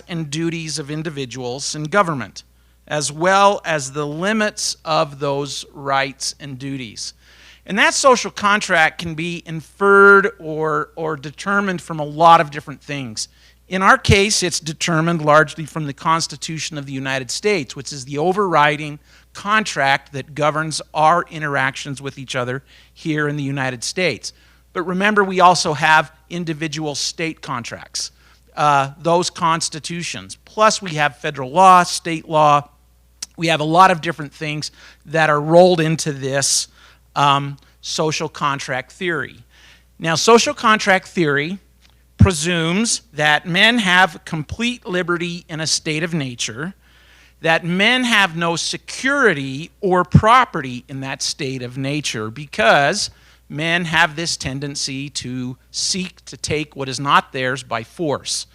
and duties of individuals in government, as well as the limits of those rights and duties. And that social contract can be inferred or determined from a lot of different things. In our case, it's determined largely from the Constitution of the United States, which is the overriding contract that governs our interactions with each other here in the United States. But remember, we also have individual state contracts, those constitutions. Plus, we have federal law, state law. We have a lot of different things that are rolled into this social contract theory. Now, social contract theory presumes that men have complete liberty in a state of nature, that men have no security or property in that state of nature because men have this tendency to seek to take what is not theirs by force.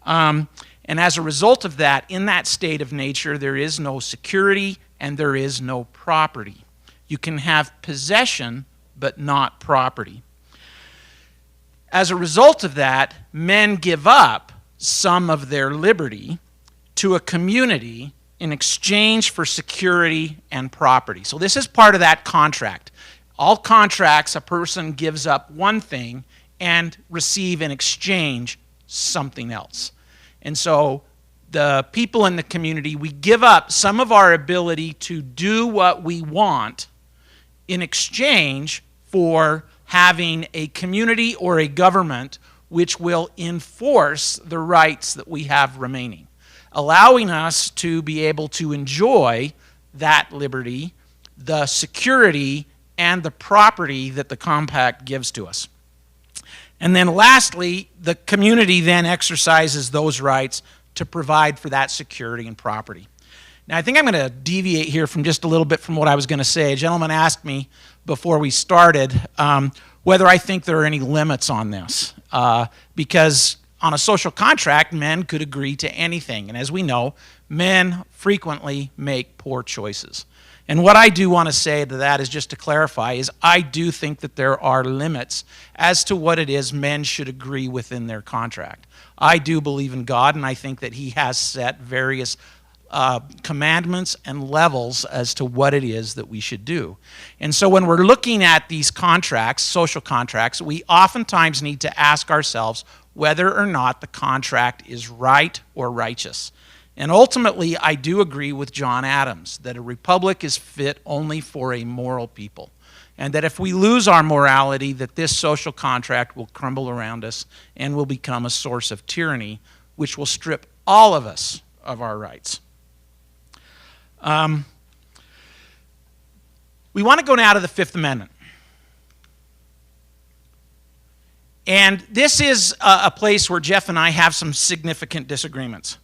And as a result of that, in that state of nature, there is no security and there is no property. You can have possession, but not property. As a result of that, men give up some of their liberty to a community in exchange for security and property. So this is part of that contract. All contracts, a person gives up one thing and receive in exchange something else. And so the people in the community, we give up some of our ability to do what we want in exchange for having a community or a government which will enforce the rights that we have remaining, allowing us to be able to enjoy that liberty, the security, and the property that the compact gives to us. And then lastly, the community then exercises those rights to provide for that security and property. Now, I think I'm going to deviate here from just a little bit from what I was going to say. A gentleman asked me before we started whether I think there are any limits on this, because on a social contract, men could agree to anything. And as we know, men frequently make poor choices. And what I do want to say to that is, just to clarify, is I do think that there are limits as to what it is men should agree within their contract. I do believe in God, and I think that He has set various commandments and levels as to what it is that we should do. And so when we're looking at these contracts, social contracts, we oftentimes need to ask ourselves whether or not the contract is right or righteous. And ultimately, I do agree with John Adams that a republic is fit only for a moral people, and that if we lose our morality, that this social contract will crumble around us and will become a source of tyranny, which will strip all of us of our rights. We want to go now to the Fifth Amendment. And this is a place where Jeff and I have some significant disagreements.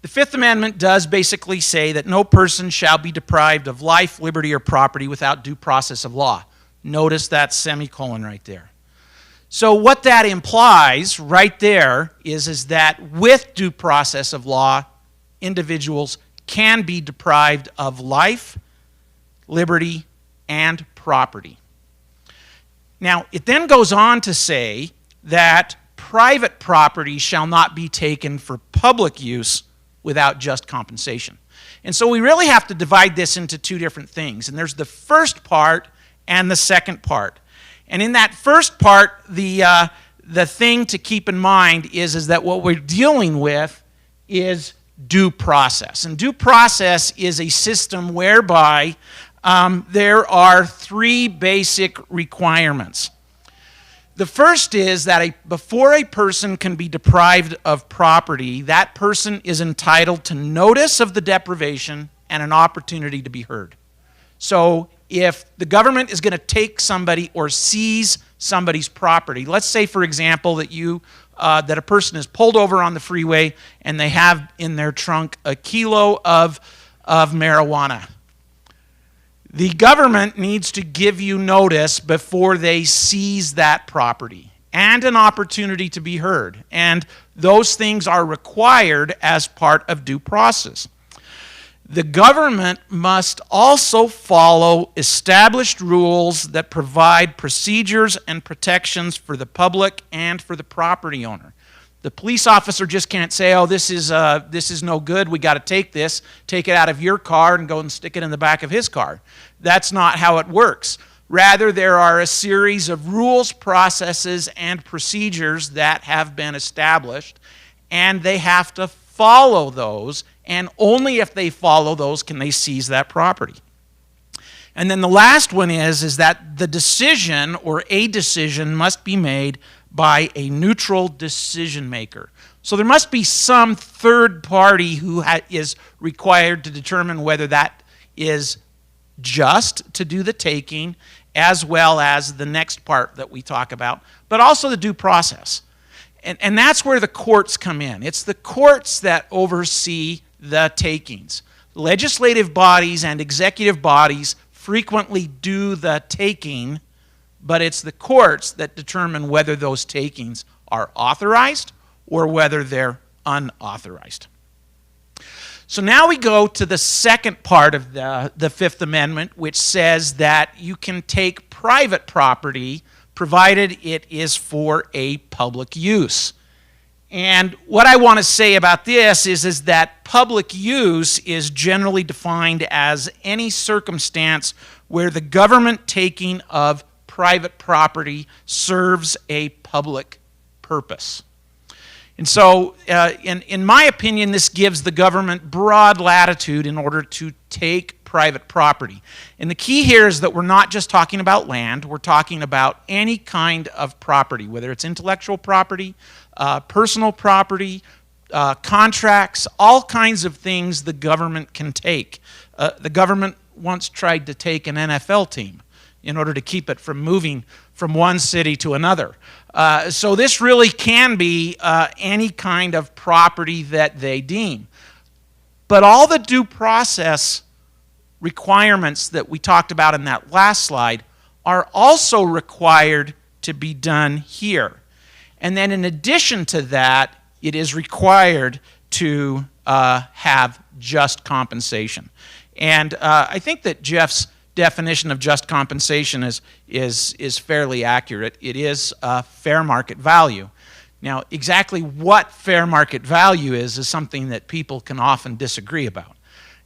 The Fifth Amendment does basically say that no person shall be deprived of life, liberty, or property without due process of law. Notice that semicolon right there. So what that implies right there is that with due process of law, individuals can be deprived of life, liberty, and property. Now, it then goes on to say that private property shall not be taken for public use without just compensation. And so we really have to divide this into two different things. And there's the first part and the second part. And in that first part, the thing to keep in mind is that what we're dealing with is due process. And due process is a system whereby there are three basic requirements. The first is that before a person can be deprived of property, that person is entitled to notice of the deprivation and an opportunity to be heard. So if the government is going to take somebody or seize somebody's property, let's say, for example, that a person is pulled over on the freeway and they have in their trunk a kilo of marijuana. The government needs to give you notice before they seize that property and an opportunity to be heard. And those things are required as part of due process. The government must also follow established rules that provide procedures and protections for the public and for the property owner. The police officer just can't say, oh, this is no good, we got to take it out of your car and go and stick it in the back of his car. That's not how it works. Rather, there are a series of rules, processes, and procedures that have been established, and they have to follow those, and only if they follow those can they seize that property. And then the last one is that the decision or a decision must be made by a neutral decision maker. So there must be some third party who is required to determine whether that is just to do the taking, as well as the next part that we talk about, but also the due process. And that's where the courts come in. It's the courts that oversee the takings. Legislative bodies and executive bodies frequently do the taking, but it's the courts that determine whether those takings are authorized or whether they're unauthorized. So now we go to the second part of the Fifth Amendment, which says that you can take private property provided it is for a public use. And what I want to say about this is that public use is generally defined as any circumstance where the government taking of private property serves a public purpose. And so, in my opinion, this gives the government broad latitude in order to take private property. And the key here is that we're not just talking about land, we're talking about any kind of property, whether it's intellectual property, personal property, contracts, all kinds of things the government can take. The government once tried to take an NFL team in order to keep it from moving from one city to another. So this really can be any kind of property that they deem. But all the due process requirements that we talked about in that last slide are also required to be done here. And then in addition to that, it is required to have just compensation. And I think that Jeff's definition of just compensation is fairly accurate. It is fair market value. Now, exactly what fair market value is something that people can often disagree about.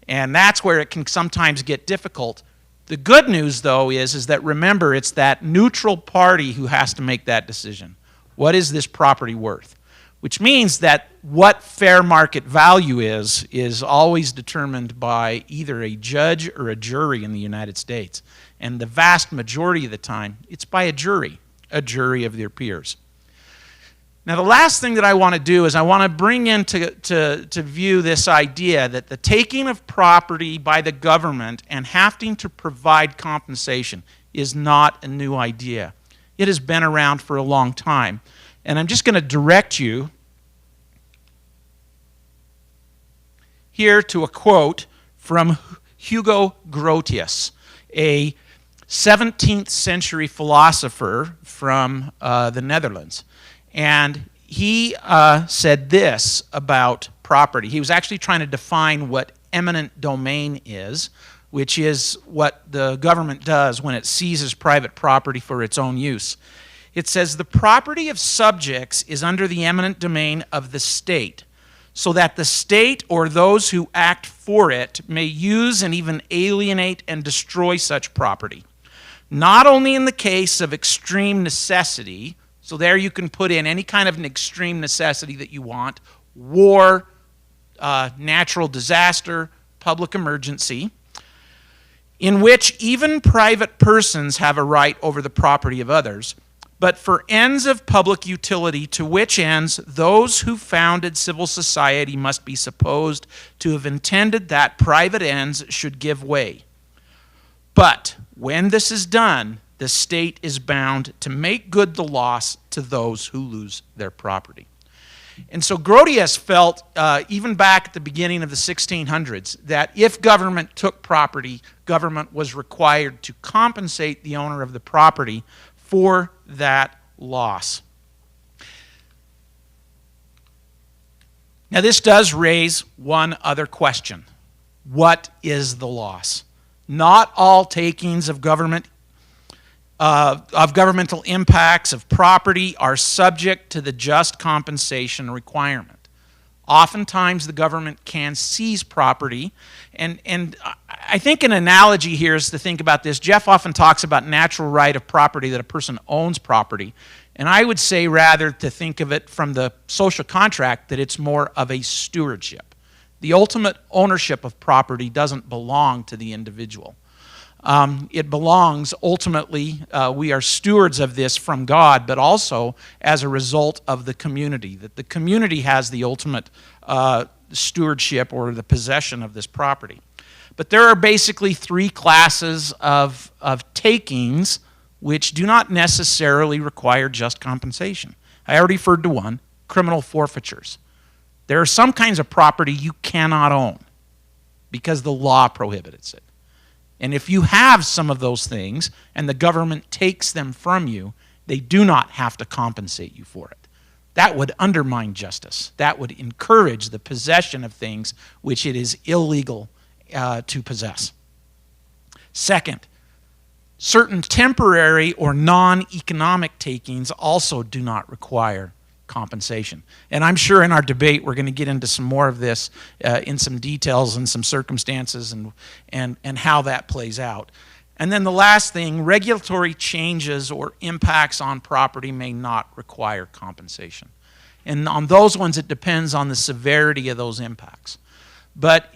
And that's where it can sometimes get difficult. The good news, though, is that remember, it's that neutral party who has to make that decision. What is this property worth? Which means that what fair market value is always determined by either a judge or a jury in the United States. And the vast majority of the time, it's by a jury of their peers. Now, the last thing that I want to do is I want to bring into to view this idea that the taking of property by the government and having to provide compensation is not a new idea. It has been around for a long time. And I'm just going to direct you here to a quote from Hugo Grotius, a 17th century philosopher from the Netherlands. And he said this about property. He was actually trying to define what eminent domain is, which is what the government does when it seizes private property for its own use. It says, the property of subjects is under the eminent domain of the state, so that the state or those who act for it may use and even alienate and destroy such property. Not only in the case of extreme necessity, so there you can put in any kind of an extreme necessity that you want, war, natural disaster, public emergency, in which even private persons have a right over the property of others, but for ends of public utility, to which ends those who founded civil society must be supposed to have intended that private ends should give way. But when this is done, the state is bound to make good the loss to those who lose their property. And so Grotius felt, even back at the beginning of the 1600s, that if government took property, government was required to compensate the owner of the property for that loss. Now, this does raise one other question. What is the loss? Not all takings of government of governmental impacts of property are subject to the just compensation requirement. Oftentimes, the government can seize property, and I think an analogy here is to think about this. Jeff often talks about natural right of property, that a person owns property, and I would say rather to think of it from the social contract that it's more of a stewardship. The ultimate ownership of property doesn't belong to the individual. It belongs, ultimately, we are stewards of this from God, but also as a result of the community, that the community has the ultimate stewardship or the possession of this property. But there are basically three classes of takings which do not necessarily require just compensation. I already referred to one, criminal forfeitures. There are some kinds of property you cannot own because the law prohibits it. And if you have some of those things and the government takes them from you, they do not have to compensate you for it. That would undermine justice. That would encourage the possession of things which it is illegal to possess. Second, certain temporary or non-economic takings also do not require compensation. And I'm sure in our debate we're going to get into some more of this in some details and some circumstances and how that plays out. And then the last thing, regulatory changes or impacts on property may not require compensation. And on those ones it depends on the severity of those impacts. But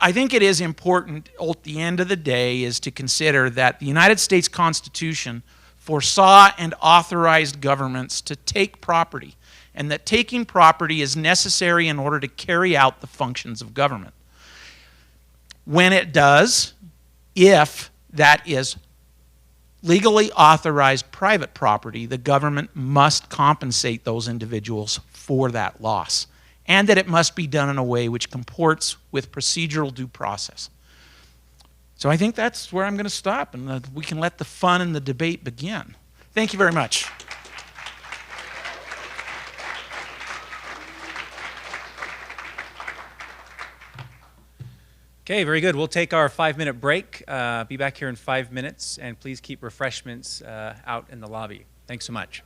I think it is important at the end of the day is to consider that the United States Constitution foresaw and authorized governments to take property, and that taking property is necessary in order to carry out the functions of government. When it does, if that is legally authorized private property, the government must compensate those individuals for that loss, and that it must be done in a way which comports with procedural due process. So I think that's where I'm going to stop, and we can let the fun and the debate begin. Thank you very much. Okay, very good. We'll take our 5-minute break. Be back here in 5 minutes, and please keep refreshments out in the lobby. Thanks so much.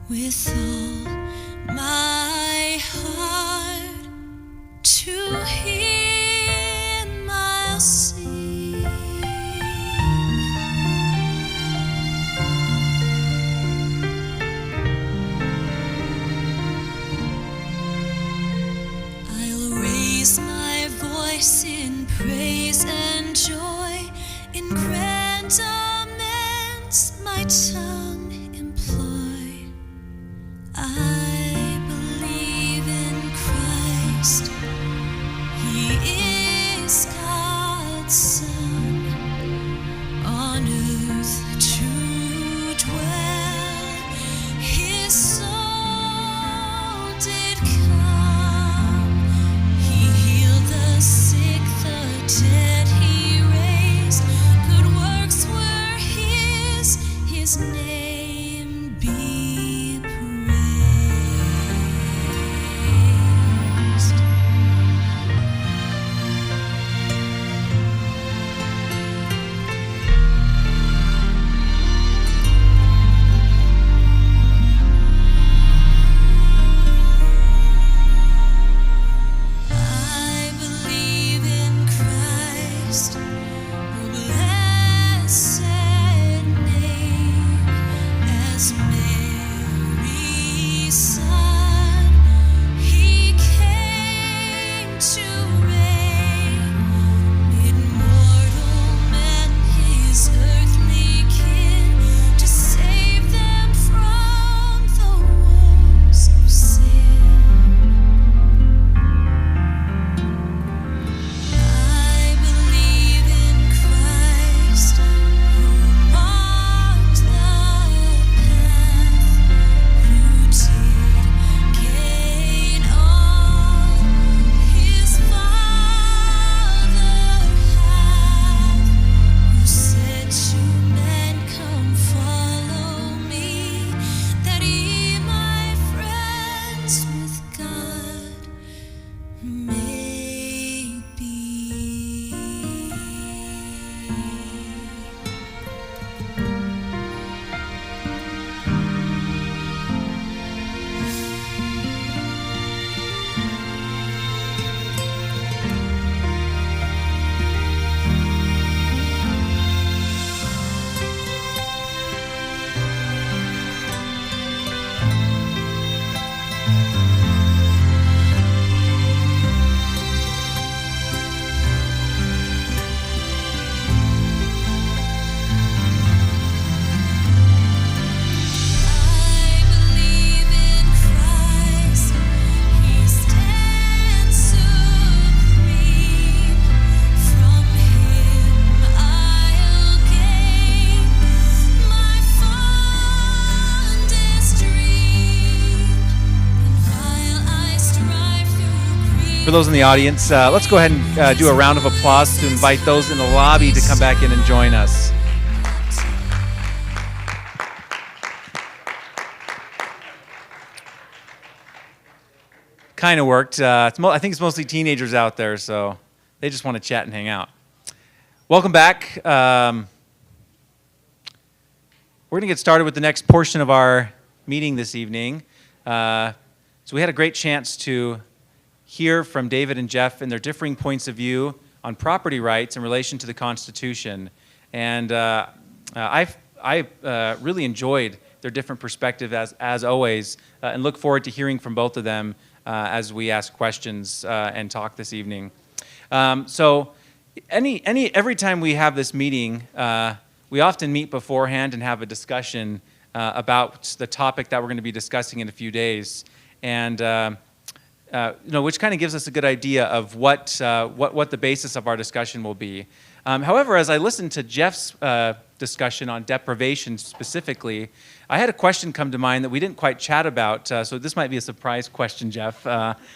with all my heart. To him I'll sing. I'll raise my voice in praise and joy, in grand amends my tongue employ. I believe in Christ, He is God's Son, on earth to dwell. His soul did come. He healed the sick, the dead He raised. Good works were His name be praised. I believe in Christ, the blessed name, as Mary's Son. He came to reign mid mortal men, His earthly kin, to save them from the woes of sin. I believe in Christ, who marked the path, who did gain all His Father hath, who said to men, "Come follow me, that ye my friends with God may be." I believe in Christ, He stands supreme. From Him I'll gain my fondest dream, and while I strive through grief. For those in the audience, let's go ahead and do a round of applause to invite those in the lobby to come back in and join us. Kind of worked. I think it's mostly teenagers out there, so they just want to chat and hang out. Welcome back. We're going to get started with the next portion of our meeting this evening. So we had a great chance to hear from David and Jeff and their differing points of view on property rights in relation to the Constitution. And I really enjoyed their different perspective as always, and look forward to hearing from both of them as we ask questions and talk this evening. So every time we have this meeting, we often meet beforehand and have a discussion about the topic that we're going to be discussing in a few days, and which kind of gives us a good idea of what the basis of our discussion will be. However, as I listened to Jeff's discussion on deprivation specifically, I had a question come to mind that we didn't quite chat about, so this might be a surprise question, Jeff,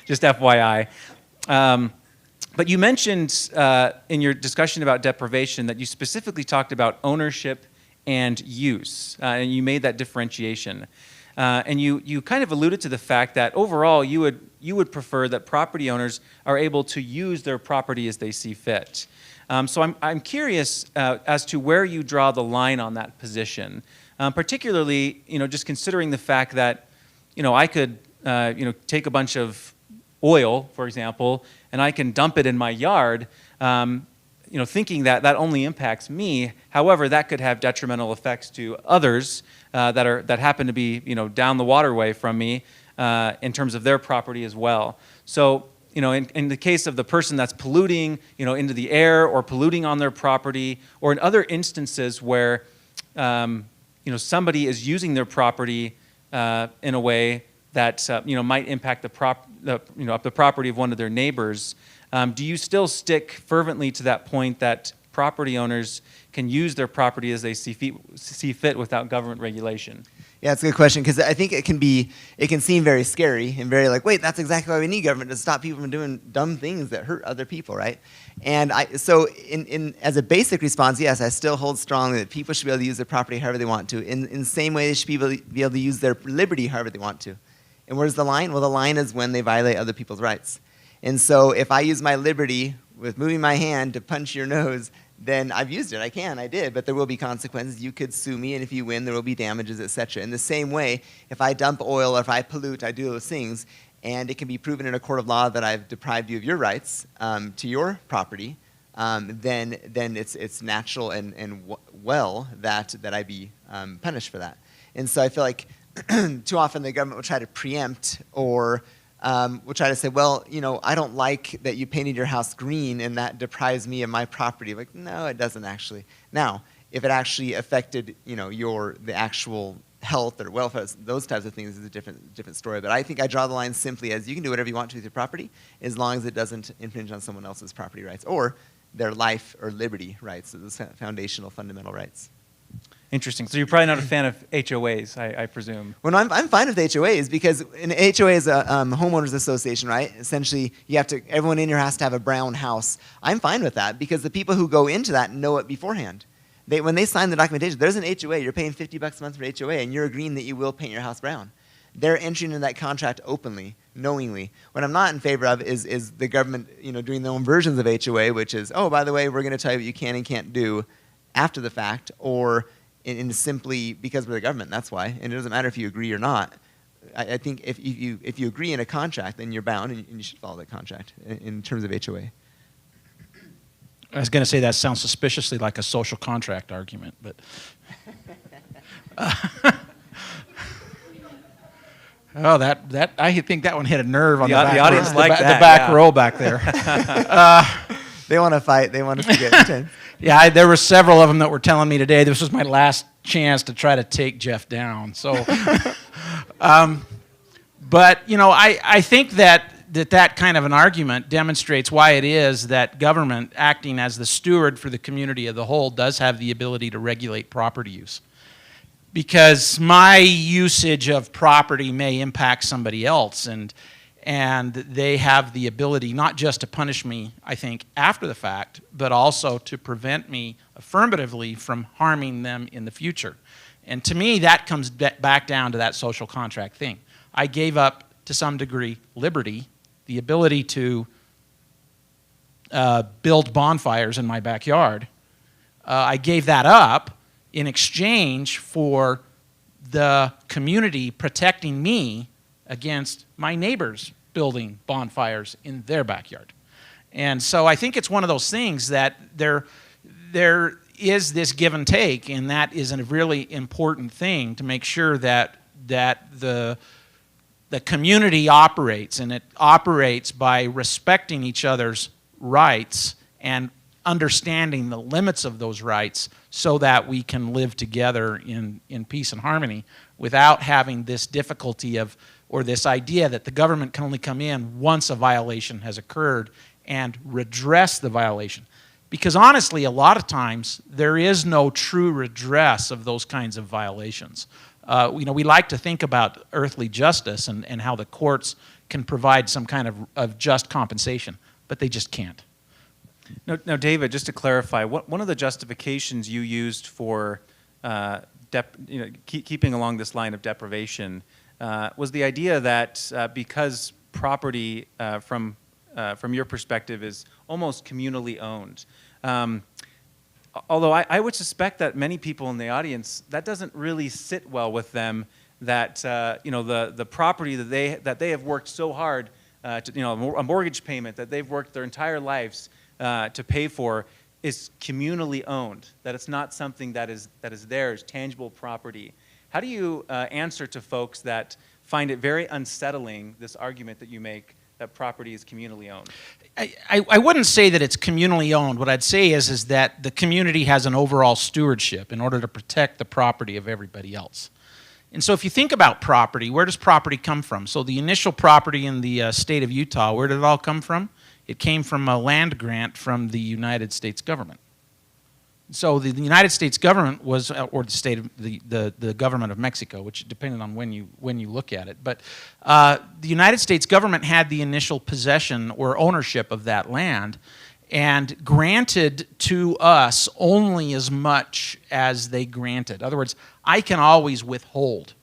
just FYI. But you mentioned in your discussion about deprivation that you specifically talked about ownership and use, and you made that differentiation. And you kind of alluded to the fact that overall you would prefer that property owners are able to use their property as they see fit. So I'm curious as to where you draw the line on that position. particularly, just considering the fact that, I could, take a bunch of oil, for example, and I can dump it in my yard, thinking that that only impacts me. However, that could have detrimental effects to others that happen to be, down the waterway from me in terms of their property as well. So, in the case of the person that's polluting, into the air or polluting on their property, or in other instances where, somebody is using their property in a way that, might impact the property of one of their neighbors, do you still stick fervently to that point that property owners can use their property as they see fit without government regulation? Yeah, it's a good question, because I think it can seem very scary and very like, wait, that's exactly why we need government, to stop people from doing dumb things that hurt other people, right? And so as a basic response, yes, I still hold strongly that people should be able to use their property however they want to. In the same way, they should be able to use their liberty however they want to. And where's the line? Well, the line is when they violate other people's rights. And so if I use my liberty with moving my hand to punch your nose, then I've used it. I did, but there will be consequences. You could sue me, and if you win, there will be damages, etc. In the same way, if I dump oil or if I pollute, I do those things, and it can be proven in a court of law that I've deprived you of your rights to your property, then it's natural and well that I be punished for that. And so I feel like too often the government will try to preempt or will try to say, well, I don't like that you painted your house green and that deprives me of my property. Like, no, it doesn't actually. Now, if it actually affected, the actual health or welfare, those types of things is a different story. But I think I draw the line simply as you can do whatever you want to with your property as long as it doesn't infringe on someone else's property rights or their life or liberty rights, so those foundational, fundamental rights. Interesting. So you're probably not a fan of HOAs, I presume. Well, no, I'm fine with HOAs because an HOA is a homeowners association, right? Essentially, everyone in here has to have a brown house. I'm fine with that because the people who go into that know it beforehand. When they sign the documentation, there's an HOA. You're paying $50 a month for HOA, and you're agreeing that you will paint your house brown. They're entering into that contract openly, knowingly. What I'm not in favor of is the government, doing their own versions of HOA, which is, oh, by the way, we're going to tell you what you can and can't do after the fact, or in simply because we're the government, that's why. And it doesn't matter if you agree or not. I think if you agree in a contract, then you're bound, and you should follow that contract in terms of HOA. I was going to say that sounds suspiciously like a social contract argument, but oh, that I think that one hit a nerve on the back. The audience row, liked that, the back yeah. row back there. They want to fight. They want us to get intense. Yeah, there were several of them that were telling me today this was my last chance to try to take Jeff down. So, but I think that kind of an argument demonstrates why it is that government, acting as the steward for the community as a whole, does have the ability to regulate property use. Because my usage of property may impact somebody else, and they have the ability not just to punish me, I think, after the fact, but also to prevent me affirmatively from harming them in the future. And to me, that comes back down to that social contract thing. I gave up, to some degree, liberty, the ability to build bonfires in my backyard. I gave that up in exchange for the community protecting me against my neighbors building bonfires in their backyard. And so I think it's one of those things that there is this give and take, and that is a really important thing to make sure that the community operates, and it operates by respecting each other's rights and understanding the limits of those rights so that we can live together in peace and harmony without having this difficulty or this idea that the government can only come in once a violation has occurred and redress the violation. Because honestly, a lot of times, there is no true redress of those kinds of violations. We like to think about earthly justice and how the courts can provide some kind of just compensation, but they just can't. Now, David, just to clarify, one of the justifications you used for keeping along this line of deprivation was the idea that because property from your perspective is almost communally owned, although I would suspect that many people in the audience, that doesn't really sit well with them, that the property that they have worked so hard a mortgage payment that they've worked their entire lives to pay for is communally owned, that it's not something that is theirs, tangible property. How do you answer to folks that find it very unsettling, this argument that you make, that property is communally owned? I wouldn't say that it's communally owned. What I'd say is that the community has an overall stewardship in order to protect the property of everybody else. And so if you think about property, where does property come from? So the initial property in the state of Utah, where did it all come from? It came from a land grant from the United States government. So the United States government was, or the state of the government of Mexico, which depended on when you look at it. But the United States government had the initial possession or ownership of that land, and granted to us only as much as they granted. In other words, I can always withhold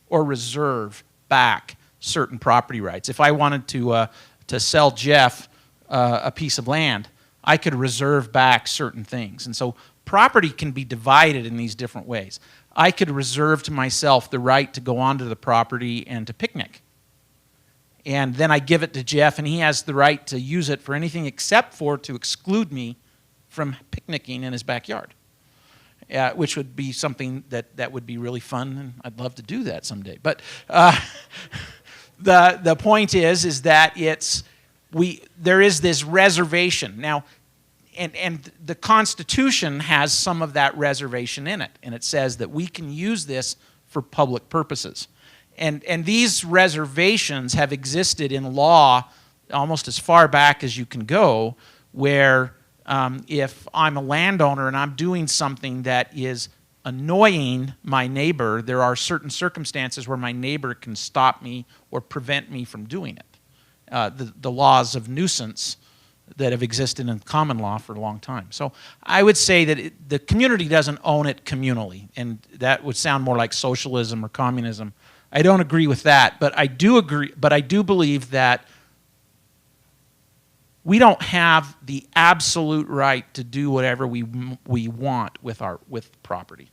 or reserve back certain property rights. If I wanted to sell Jeff a piece of land, I could reserve back certain things. And so property can be divided in these different ways. I could reserve to myself the right to go onto the property and to picnic. And then I give it to Jeff, and he has the right to use it for anything except for to exclude me from picnicking in his backyard, which would be something that would be really fun, and I'd love to do that someday. But the point is that there is this reservation. Now, and the Constitution has some of that reservation in it, and it says that we can use this for public purposes. And these reservations have existed in law almost as far back as you can go, where if I'm a landowner and I'm doing something that is annoying my neighbor, there are certain circumstances where my neighbor can stop me or prevent me from doing it. The laws of nuisance that have existed in common law for a long time. So I would say that the community doesn't own it communally, and that would sound more like socialism or communism. I don't agree with that, but I do believe that we don't have the absolute right to do whatever we want with property.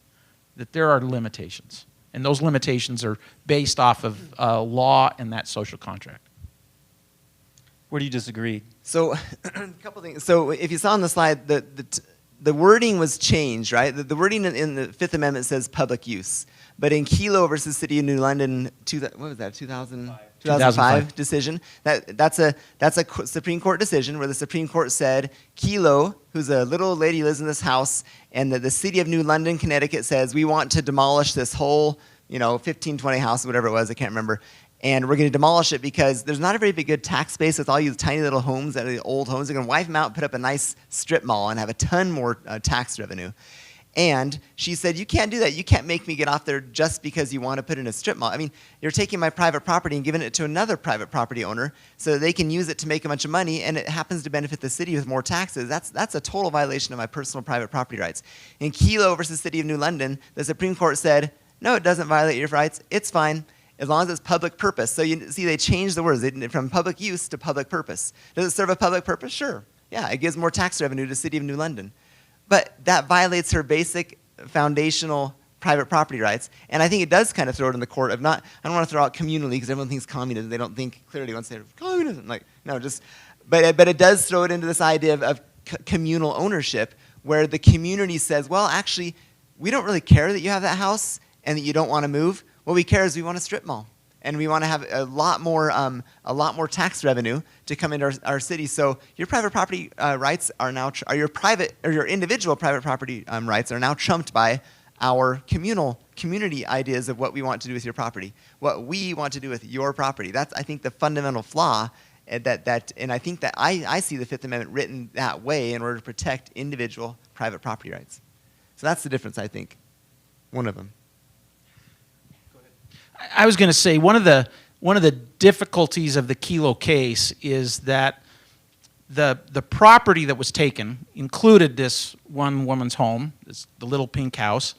That there are limitations, and those limitations are based off of law and that social contract. Where do you disagree? So, a couple things. So, if you saw on the slide, the wording was changed, right? The wording in the Fifth Amendment says public use, but in Kelo versus City of New London, what was that? 2005 decision. That's a Supreme Court decision where the Supreme Court said Kelo, who's a little lady, lives in this house, and the City of New London, Connecticut, says we want to demolish this whole 15, 20 house, whatever it was, I can't remember. And we're going to demolish it because there's not a very big good tax base with all these tiny little homes that are the old homes. They're going to wipe them out, put up a nice strip mall, and have a ton more tax revenue. And she said, you can't do that. You can't make me get off there just because you want to put in a strip mall. I mean, you're taking my private property and giving it to another private property owner so that they can use it to make a bunch of money, and it happens to benefit the city with more taxes. That's a total violation of my personal private property rights. In Kelo versus City of New London, the Supreme Court said, no, it doesn't violate your rights. It's fine, as long as it's public purpose. So you see, they changed the words from public use to public purpose. Does it serve a public purpose? Sure. Yeah, it gives more tax revenue to the City of New London. But that violates her basic foundational private property rights. And I think it does kind of throw it in the court of not, I don't want to throw out communally because everyone thinks communism. They don't think clearly once they're communism. Like, no, but it does throw it into this idea of communal ownership where the community says, well, actually, we don't really care that you have that house and that you don't want to move. What we care is we want a strip mall, and we want to have a lot more tax revenue to come into our city. So your private property rights are now, your individual private property rights are now trumped by our community ideas of what we want to do with your property, what we want to do with your property. That's, I think, the fundamental flaw. And I think that I see the Fifth Amendment written that way in order to protect individual private property rights. So that's the difference, I think. One of them. I was going to say one of the difficulties of the Kelo case is that the property that was taken included this one woman's home, the little pink house,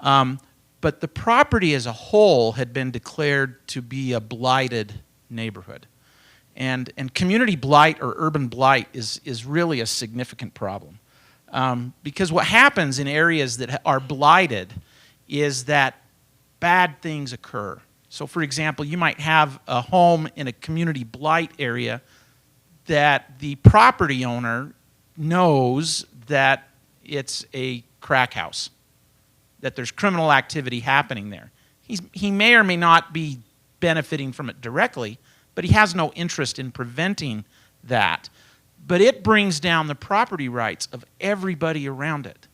but the property as a whole had been declared to be a blighted neighborhood, and community blight or urban blight is really a significant problem. Because what happens in areas that are blighted is that bad things occur. So, for example, you might have a home in a community blight area that the property owner knows that it's a crack house, that there's criminal activity happening there. He may or may not be benefiting from it directly, but he has no interest in preventing that. But it brings down the property rights of everybody around it.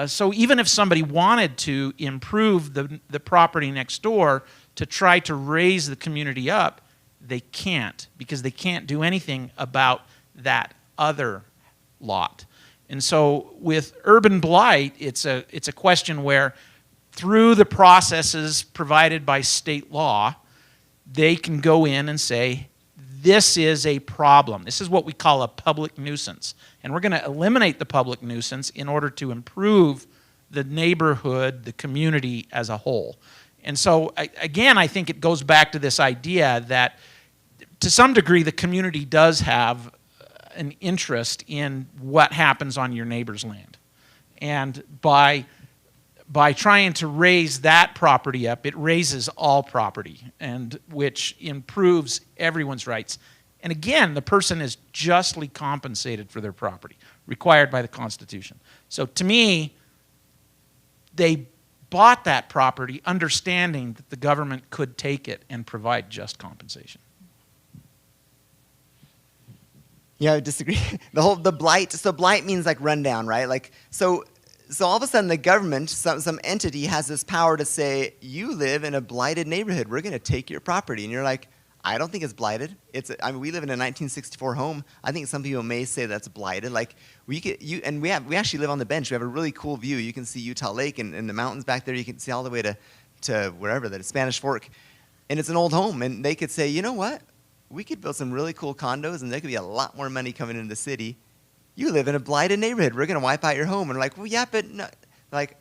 So even if somebody wanted to improve the property next door to try to raise the community up, they can't, because they can't do anything about that other lot. And so with urban blight, it's a question where through the processes provided by state law, they can go in and say, this is a problem. This is what we call a public nuisance. And we're going to eliminate the public nuisance in order to improve the neighborhood, the community as a whole. And so, again, I think it goes back to this idea that to some degree the community does have an interest in what happens on your neighbor's land. And by trying to raise that property up, it raises all property, and which improves everyone's rights. And again, the person is justly compensated for their property, required by the Constitution. So to me, they bought that property understanding that the government could take it and provide just compensation. Yeah, I disagree. The blight. So blight means like rundown, right? Like so all of a sudden the government, some entity has this power to say, you live in a blighted neighborhood. We're going to take your property, and you're like, I don't think it's blighted. We live in a 1964 home. I think some people may say that's blighted. Like we actually live on the bench. We have a really cool view. You can see Utah Lake and the mountains back there. You can see all the way to wherever, the Spanish Fork, and it's an old home. And they could say, you know what? We could build some really cool condos, and there could be a lot more money coming into the city. You live in a blighted neighborhood. We're going to wipe out your home. And we're like, well, yeah, but no. Like,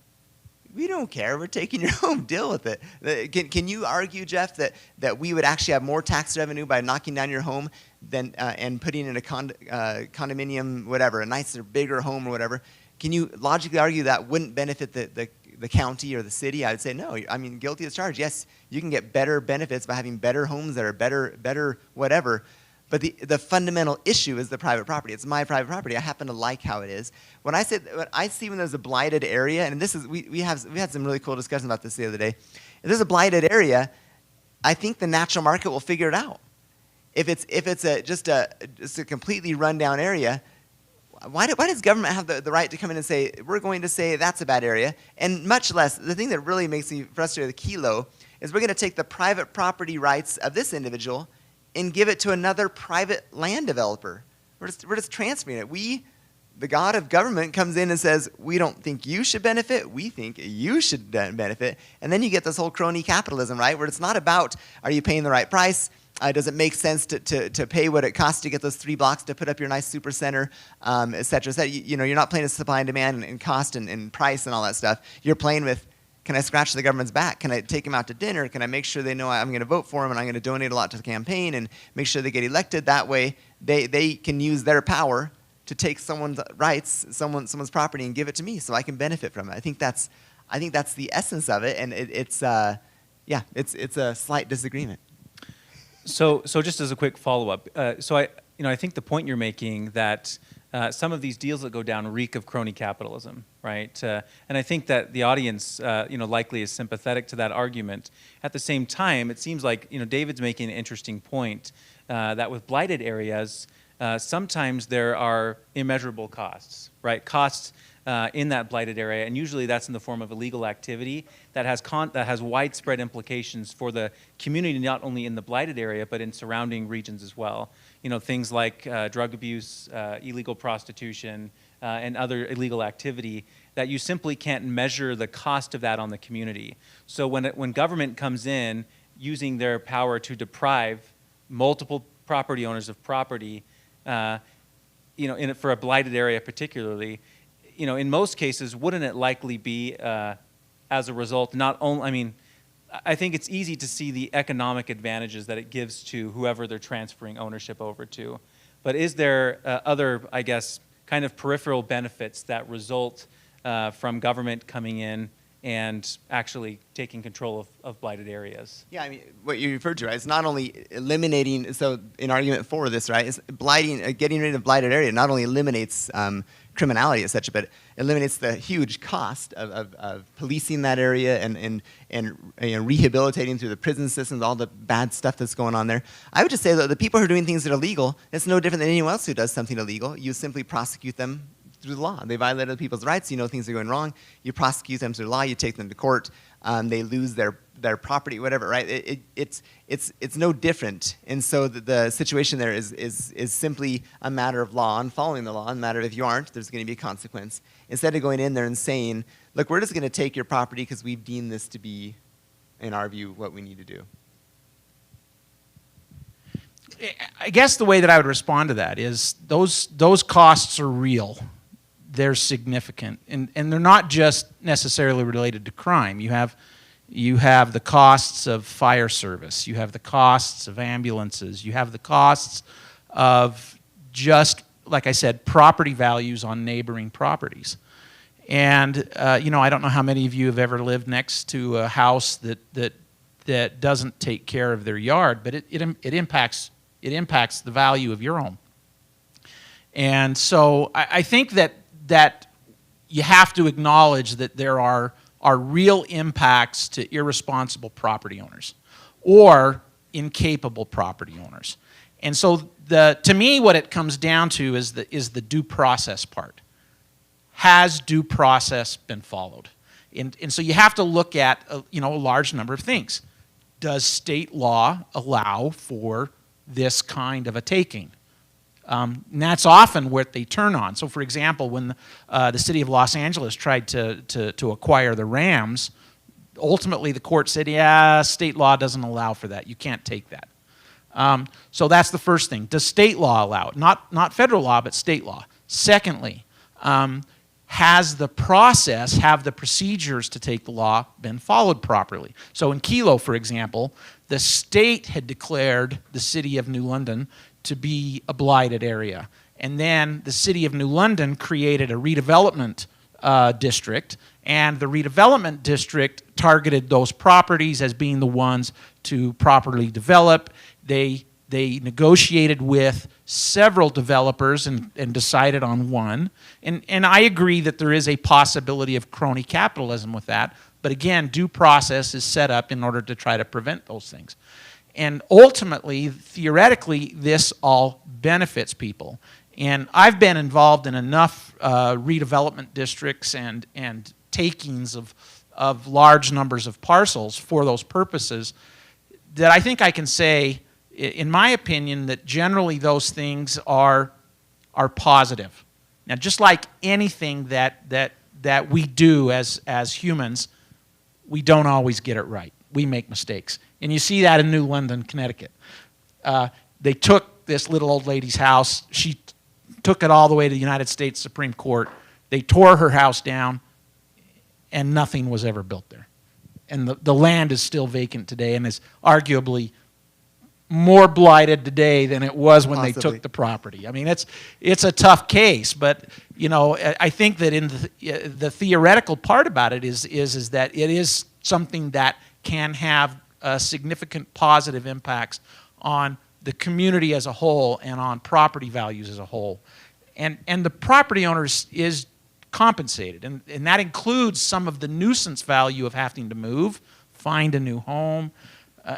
we don't care. We're taking your home. Deal with it. Can you argue, Jeff, that we would actually have more tax revenue by knocking down your home than and putting in a condominium, whatever, a nicer, bigger home or whatever? Can you logically argue that wouldn't benefit the county or the city? I would say no. I mean, guilty as charged. Yes, you can get better benefits by having better homes that are better whatever. But the fundamental issue is the private property. It's my private property. I happen to like how it is. When I see when there's a blighted area, and this is we had some really cool discussion about this the other day. If there's a blighted area, I think the natural market will figure it out. If it's just a completely rundown area, why does government have the right to come in and say, we're going to say that's a bad area? And much less, the thing that really makes me frustrated, the kilo, is we're going to take the private property rights of this individual and give it to another private land developer. We're just transferring it. The God of government comes in and says, we don't think you should benefit, we think you should benefit. And then you get this whole crony capitalism, right? Where it's not about, are you paying the right price? Does it make sense to pay what it costs to get those 3 blocks to put up your nice super center, et cetera, et cetera? You're not playing with supply and demand and cost and price and all that stuff. You're playing with, can I scratch the government's back? Can I take them out to dinner? Can I make sure they know I'm going to vote for them and I'm going to donate a lot to the campaign and make sure they get elected? That way, they can use their power to take someone's rights, someone's property, and give it to me so I can benefit from it. I think that's the essence of it, and it's a slight disagreement. So just as a quick follow-up, I think the point you're making that some of these deals that go down reek of crony capitalism, right? And I think that the audience, likely is sympathetic to that argument. At the same time, it seems like, David's making an interesting point that with blighted areas, sometimes there are immeasurable costs, right? Costs in that blighted area, and usually that's in the form of illegal activity that has widespread implications for the community, not only in the blighted area, but in surrounding regions as well. Things like drug abuse, illegal prostitution, and other illegal activity that you simply can't measure the cost of that on the community. So when government comes in using their power to deprive multiple property owners of property, for a blighted area particularly, in most cases, wouldn't it likely be as a result, I think it's easy to see the economic advantages that it gives to whoever they're transferring ownership over to. But is there other, kind of peripheral benefits that result from government coming in and actually taking control of blighted areas. Yeah, I mean, what you referred to, right? It's not only eliminating, so in argument for this, right, is getting rid of blighted area not only eliminates criminality and such, but eliminates the huge cost of policing that area and rehabilitating through the prison systems, all the bad stuff that's going on there. I would just say that the people who are doing things that are illegal, it's no different than anyone else who does something illegal. You simply prosecute them through the law. They violated other people's rights. You know things are going wrong. You prosecute them through the law. You take them to court. They lose their property, whatever. Right? It's no different. And so the situation there is simply a matter of law and following the law. And a matter of if you aren't, there's going to be a consequence. Instead of going in there and saying, "Look, we're just going to take your property because we've deemed this to be, in our view, what we need to do." I guess the way that I would respond to that is those costs are real. They're significant, and they're not just necessarily related to crime. You have the costs of fire service. You have the costs of ambulances. You have the costs of just, like I said, property values on neighboring properties. And I don't know how many of you have ever lived next to a house that doesn't take care of their yard, but it impacts the value of your home. And so I think that you have to acknowledge that there are real impacts to irresponsible property owners or incapable property owners. And so to me what it comes down to is the due process part. Has due process been followed? And so you have to look at a large number of things. Does state law allow for this kind of a taking? And that's often what they turn on. So, for example, when the city of Los Angeles tried to acquire the Rams, ultimately the court said, yeah, state law doesn't allow for that. You can't take that. So that's the first thing. Does state law allow it? Not federal law, but state law. Secondly, have the procedures to take the law been followed properly? So in Kilo, for example, the state had declared the city of New London to be a blighted area. And then the city of New London created a redevelopment district, and the redevelopment district targeted those properties as being the ones to properly develop. They negotiated with several developers and decided on one. And I agree that there is a possibility of crony capitalism with that, but again, due process is set up in order to try to prevent those things. And ultimately, theoretically, this all benefits people. And I've been involved in enough redevelopment districts and takings of large numbers of parcels for those purposes that I think I can say, in my opinion, that generally those things are positive. Now, just like anything that we do as humans, we don't always get it right. We make mistakes. And you see that in New London, Connecticut. They took this little old lady's house. She took it all the way to the United States Supreme Court. They tore her house down, and nothing was ever built there. And the land is still vacant today and is arguably more blighted today than it was when Possibly. they took the property. I mean, it's a tough case, but I think that in the theoretical part about it is that it is something that can have significant positive impacts on the community as a whole and on property values as a whole. And the property owners is compensated, and that includes some of the nuisance value of having to move, find a new home.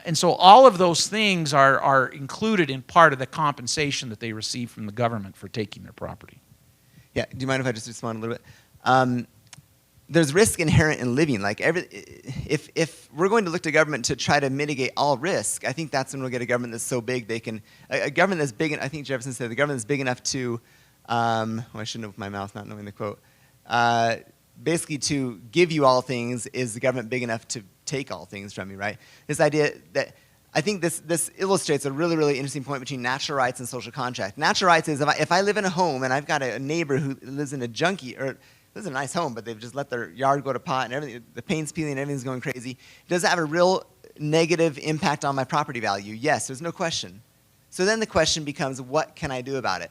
And so all of those things are included in part of the compensation that they receive from the government for taking their property. Yeah, do you mind if I just respond a little bit? There's risk inherent in living. Like if we're going to look to government to try to mitigate all risk, I think that's when we'll get a government that's so big they can, a government that's big, I think Jefferson said the government that's big enough to, I shouldn't open my mouth not knowing the quote, basically to give you all things is the government big enough to take all things from you, right? This idea that, I think this illustrates a really, really interesting point between natural rights and social contract. Natural rights is if I live in a home and I've got a neighbor who lives in a junkie, or lives in a nice home, but they've just let their yard go to pot and everything, the paint's peeling and everything's going crazy, does it have a real negative impact on my property value? Yes, there's no question. So then the question becomes, what can I do about it?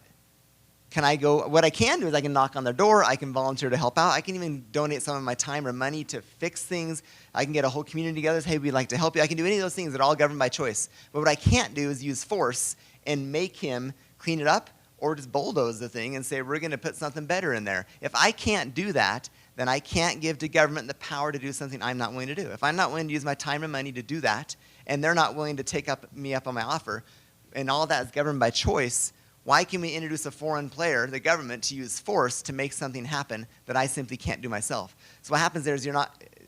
Can I go? What I can do is I can knock on their door. I can volunteer to help out. I can even donate some of my time or money to fix things. I can get a whole community together. Hey, we'd like to help you. I can do any of those things that are all governed by choice. But what I can't do is use force and make him clean it up or just bulldoze the thing and say, we're going to put something better in there. If I can't do that, then I can't give to government the power to do something I'm not willing to do. If I'm not willing to use my time and money to do that, and they're not willing to take me up on my offer, and all that is governed by choice, why can we introduce a foreign player, the government, to use force to make something happen that I simply can't do myself? So what happens there is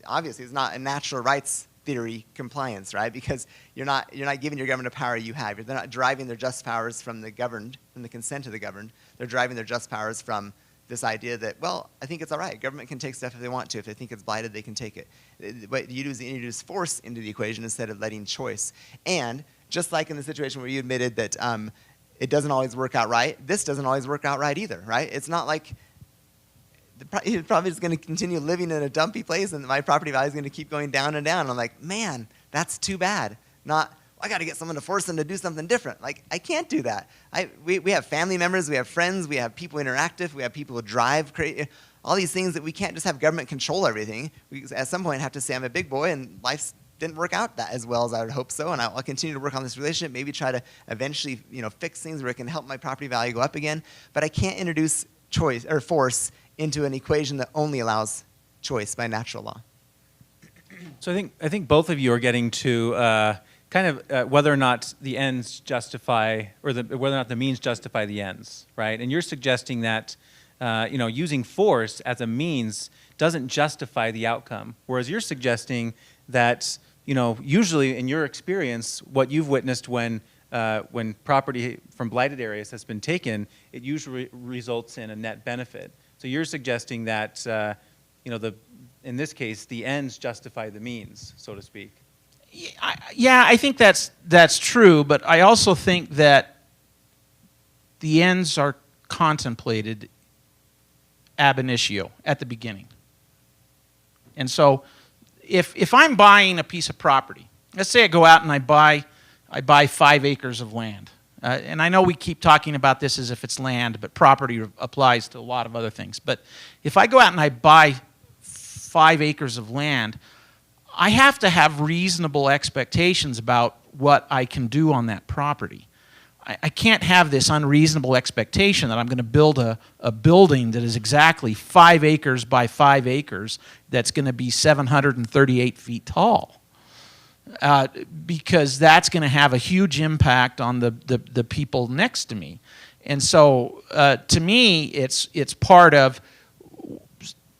obviously it's not a natural rights theory compliance, right? Because you're not giving your government a power you have. They're not deriving their just powers from the governed, from the consent of the governed. They're deriving their just powers from this idea that, well, I think it's all right. Government can take stuff if they want to. If they think it's blighted, they can take it. What you do is introduce force into the equation instead of letting choice. And just like in the situation where you admitted that it doesn't always work out right, this doesn't always work out right either, right? It's not like he's probably just going to continue living in a dumpy place and my property value is going to keep going down and down. I'm like, man, that's too bad. Not, I got to get someone to force them to do something different. Like, I can't do that. We have family members, we have friends, we have people interactive, we have people who drive, all these things that we can't just have government control everything. We, at some point, have to say, I'm a big boy and life didn't work out that as well as I would hope so, and I'll continue to work on this relationship, maybe try to eventually fix things where it can help my property value go up again, but I can't introduce choice or force into an equation that only allows choice by natural law. So I think both of you are getting to whether or not the ends justify, or whether or not the means justify the ends, right? And you're suggesting that using force as a means doesn't justify the outcome, whereas you're suggesting that usually in your experience, what you've witnessed when property from blighted areas has been taken, it usually results in a net benefit. So you're suggesting that in this case, the ends justify the means, so to speak. Yeah, I think that's true, but I also think that the ends are contemplated ab initio, at the beginning. And so if I'm buying a piece of property, let's say I go out and I buy 5 acres of land. And I know we keep talking about this as if it's land, but property applies to a lot of other things. But if I go out and I buy 5 acres of land, I have to have reasonable expectations about what I can do on that property. I can't have this unreasonable expectation that I'm going to build a building that is exactly 5 acres by 5 acres that's going to be 738 feet tall. Because that's going to have a huge impact on the people next to me. And so to me, it's part of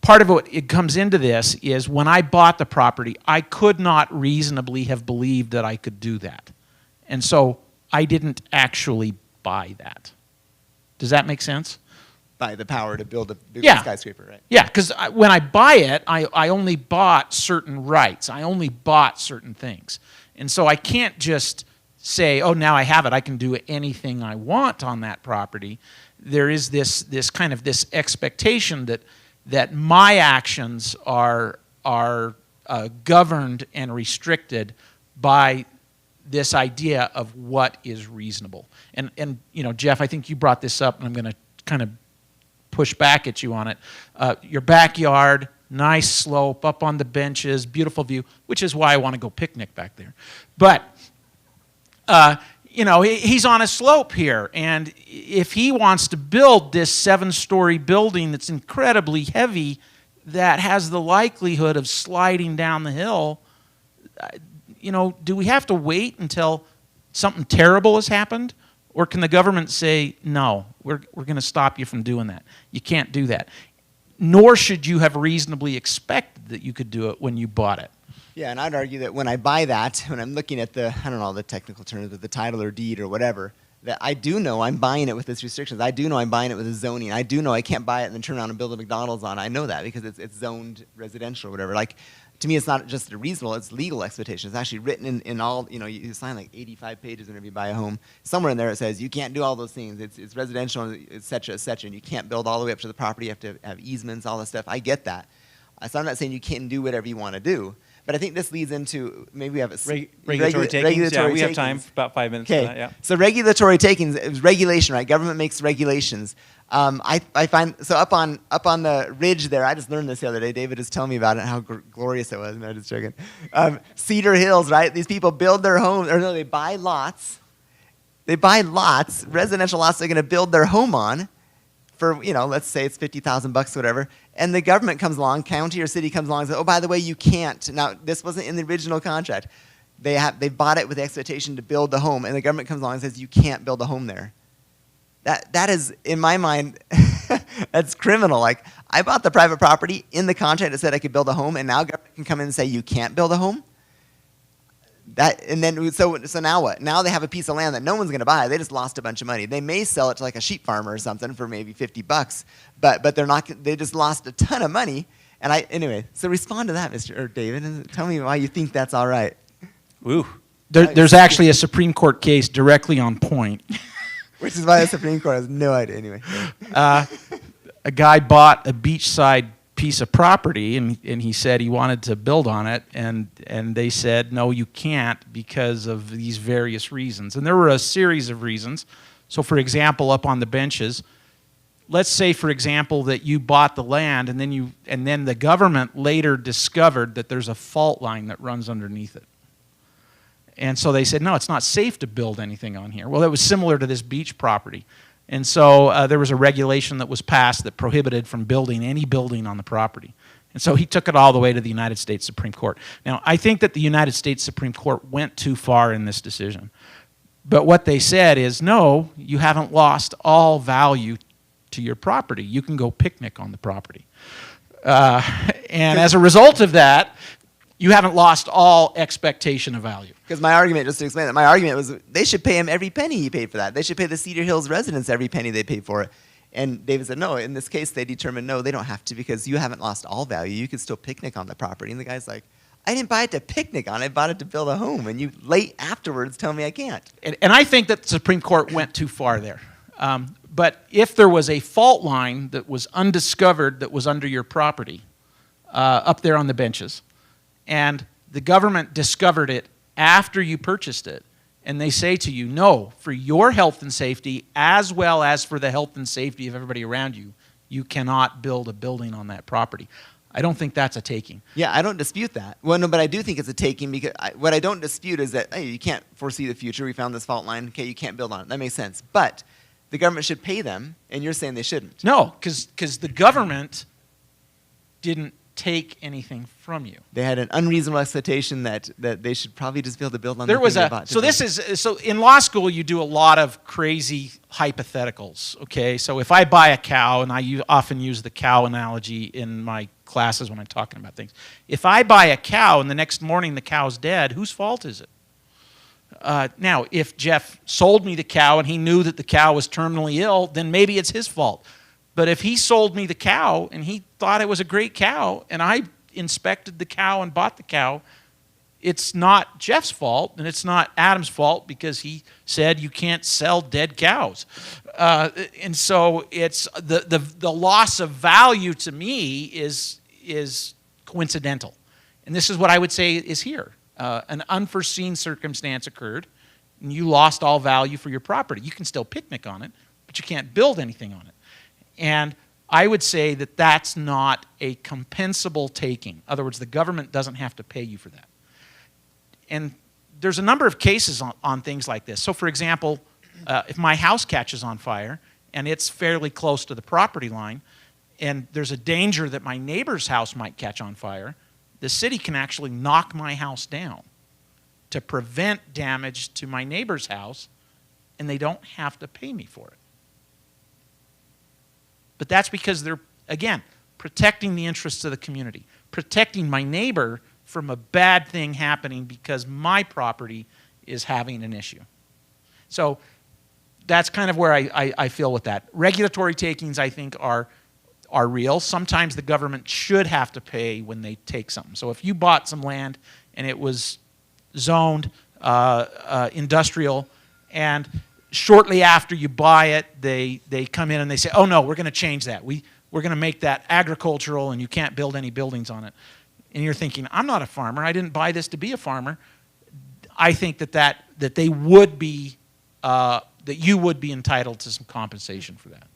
what it comes into this is when I bought the property, I could not reasonably have believed that I could do that. And so I didn't actually buy that. Does that make sense? By the power to build a big skyscraper, right? Yeah, because when I buy it, I only bought certain rights. I only bought certain things. And so I can't just say, oh, now I have it. I can do anything I want on that property. There is this kind of this expectation that my actions are governed and restricted by this idea of what is reasonable. And Jeff, I think you brought this up, and I'm going to kind of push back at you on it. Your backyard, nice slope, up on the benches, beautiful view, which is why I want to go picnic back there. But, he's on a slope here, and if he wants to build this 7-story building that's incredibly heavy, that has the likelihood of sliding down the hill, do we have to wait until something terrible has happened? Or can the government say, no, we're going to stop you from doing that? You can't do that. Nor should you have reasonably expected that you could do it when you bought it. Yeah, and I'd argue that when I buy that, when I'm looking at the technical terms of the title or deed or whatever, that I do know I'm buying it with its restrictions. I do know I'm buying it with a zoning. I do know I can't buy it and then turn around and build a McDonald's on it. I know that because it's zoned residential or whatever. Like, to me, it's not just a reasonable, it's legal expectation. It's actually written in all, you sign like 85 pages whenever you buy a home. Somewhere in there it says you can't do all those things. It's residential, et cetera, and you can't build all the way up to the property. You have to have easements, all that stuff. I get that. So I'm not saying you can't do whatever you want to do. But I think this leads into, maybe we have a... Regulatory takings? Yeah, we have time, about 5 minutes for that, yeah. So regulatory takings, it was regulation, right? Government makes regulations. I find so up on the ridge there. I just learned this the other day. David was telling me about it, how glorious it was. No, just joking. Cedar Hills, right? These people build their homes, or no, they buy lots. They buy lots, residential lots. They're going to build their home on, for let's say it's $50,000, whatever. And the government comes along, county or city comes along, and says, "Oh, by the way, you can't." Now, this wasn't in the original contract. They bought it with the expectation to build the home, and the government comes along and says, "You can't build a home there." That is, in my mind, that's criminal. Like, I bought the private property in the contract that said I could build a home, and now government can come in and say you can't build a home. So now what? Now they have a piece of land that no one's going to buy. They just lost a bunch of money. They may sell it to like a sheep farmer or something for maybe $50, but they're not. They just lost a ton of money. And anyway. So respond to that, Mr. David, and tell me why you think that's all right. Ooh. There's actually a Supreme Court case directly on point. Which is why the Supreme Court has no idea. Anyway, a guy bought a beachside piece of property, and he said he wanted to build on it, and they said, no, you can't because of these various reasons. And there were a series of reasons. So, for example, up on the benches, let's say, for example, that you bought the land, and then the government later discovered that there's a fault line that runs underneath it. And so they said, no, it's not safe to build anything on here. Well, it was similar to this beach property. And so there was a regulation that was passed that prohibited from building any building on the property. And so he took it all the way to the United States Supreme Court. Now, I think that the United States Supreme Court went too far in this decision. But what they said is, no, you haven't lost all value to your property. You can go picnic on the property. And as a result of that, you haven't lost all expectation of value. Because my argument, just to explain that, my argument was they should pay him every penny he paid for that. They should pay the Cedar Hills residents every penny they paid for it. And David said, no, in this case, they determined, no, they don't have to because you haven't lost all value. You can still picnic on the property. And the guy's like, I didn't buy it to picnic on. I bought it to build a home. And you late afterwards tell me I can't. And I think that the Supreme Court went too far there. But if there was a fault line that was undiscovered that was under your property up there on the benches, and the government discovered it after you purchased it, and they say to you, no, for your health and safety, as well as for the health and safety of everybody around you, you cannot build a building on that property. I don't think that's a taking. Yeah, I don't dispute that. Well, no, but I do think it's a taking because what I don't dispute is that, hey, you can't foresee the future. We found this fault line. Okay, you can't build on it. That makes sense. But the government should pay them, and you're saying they shouldn't. No, because the government didn't take anything from you. They had an unreasonable expectation that they should probably just be able to build on There the was thing they a bought. so in law school you do a lot of crazy hypotheticals. Okay, so if I buy a cow, and I often use the cow analogy in my classes when I'm talking about things. If I buy a cow and the next morning the cow's dead, whose fault is it? Now, if Jeff sold me the cow and he knew that the cow was terminally ill, then maybe it's his fault. But if he sold me the cow and he thought it was a great cow and I inspected the cow and bought the cow, it's not Jeff's fault and it's not Adam's fault because he said you can't sell dead cows. And so it's the loss of value to me is coincidental. And this is what I would say is here. An unforeseen circumstance occurred and you lost all value for your property. You can still picnic on it, but you can't build anything on it. And I would say that that's not a compensable taking. In other words, the government doesn't have to pay you for that. And there's a number of cases on things like this. So, for example, if my house catches on fire and it's fairly close to the property line and there's a danger that my neighbor's house might catch on fire, the city can actually knock my house down to prevent damage to my neighbor's house, and they don't have to pay me for it. But that's because they're, again, protecting the interests of the community, protecting my neighbor from a bad thing happening because my property is having an issue. So that's kind of where I feel with that. Regulatory takings, I think, are real. Sometimes the government should have to pay when they take something. So if you bought some land and it was zoned industrial, and shortly after you buy it, they come in and they say, oh no, we're going to change that. We're going to make that agricultural and you can't build any buildings on it. And you're thinking, I'm not a farmer. I didn't buy this to be a farmer. I think that they would be, that you would be entitled to some compensation for that.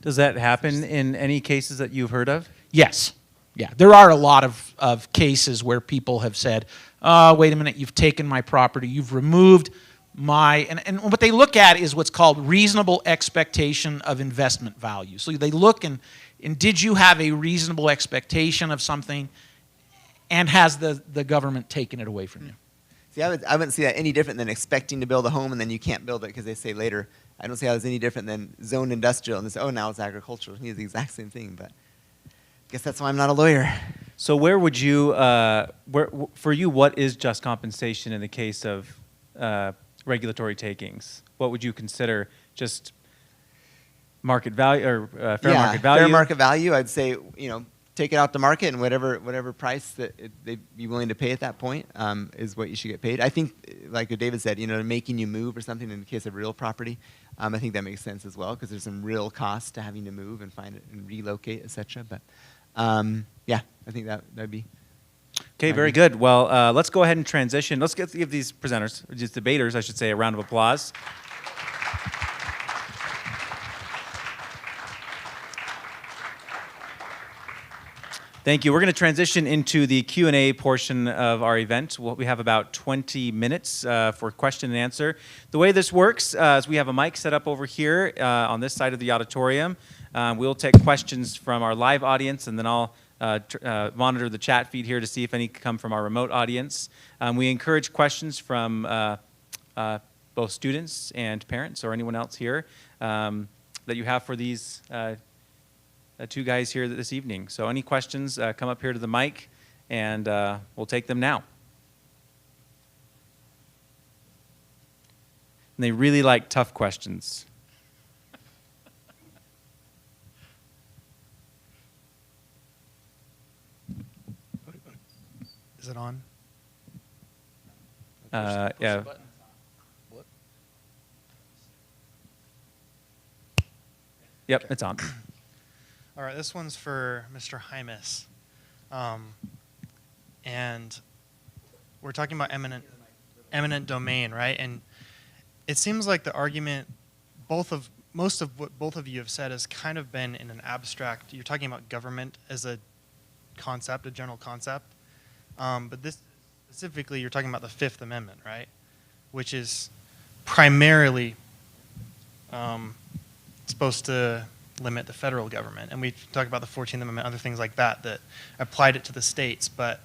Does that happen in any cases that you've heard of? Yes. Yeah. There are a lot of cases where people have said, wait a minute, you've taken my property, you've removed my, and what they look at is what's called reasonable expectation of investment value. So they look and did you have a reasonable expectation of something, and has the government taken it away from you? See, I wouldn't see that any different than expecting to build a home and then you can't build it because they say later. I don't see how it's any different than zoned industrial and they say, oh, now it's agricultural. It's the exact same thing, but I guess that's why I'm not a lawyer. So where would you, for you, what is just compensation in the case of regulatory takings? What would you consider just market value or fair market value? Fair market value, I'd say, take it out to market and whatever price that they'd be willing to pay at that point is what you should get paid. I think, like what David said, making you move or something in the case of real property, I think that makes sense as well because there's some real cost to having to move and find it and relocate, etc. But yeah, I think that'd be. Okay, very good. Well, let's go ahead and transition. Let's give these presenters, or these debaters, I should say, a round of applause. Thank you. We're going to transition into the Q&A portion of our event. We have about 20 minutes for question and answer. The way this works is we have a mic set up over here on this side of the auditorium. We'll take questions from our live audience, and then I'll monitor the chat feed here to see if any come from our remote audience. We encourage questions from both students and parents or anyone else here that you have for these two guys here this evening. So any questions, come up here to the mic, and we'll take them now. And they really like tough questions. Is it on? Yeah. Yep, it's on. All right, this one's for Mr. Hymas. And we're talking about eminent domain, right? And it seems like the argument, most of what both of you have said has kind of been in an abstract. You're talking about government as a concept, a general concept. But this specifically, you're talking about the Fifth Amendment, right? Which is primarily supposed to limit the federal government. And we talked about the 14th Amendment, other things like that applied it to the states. But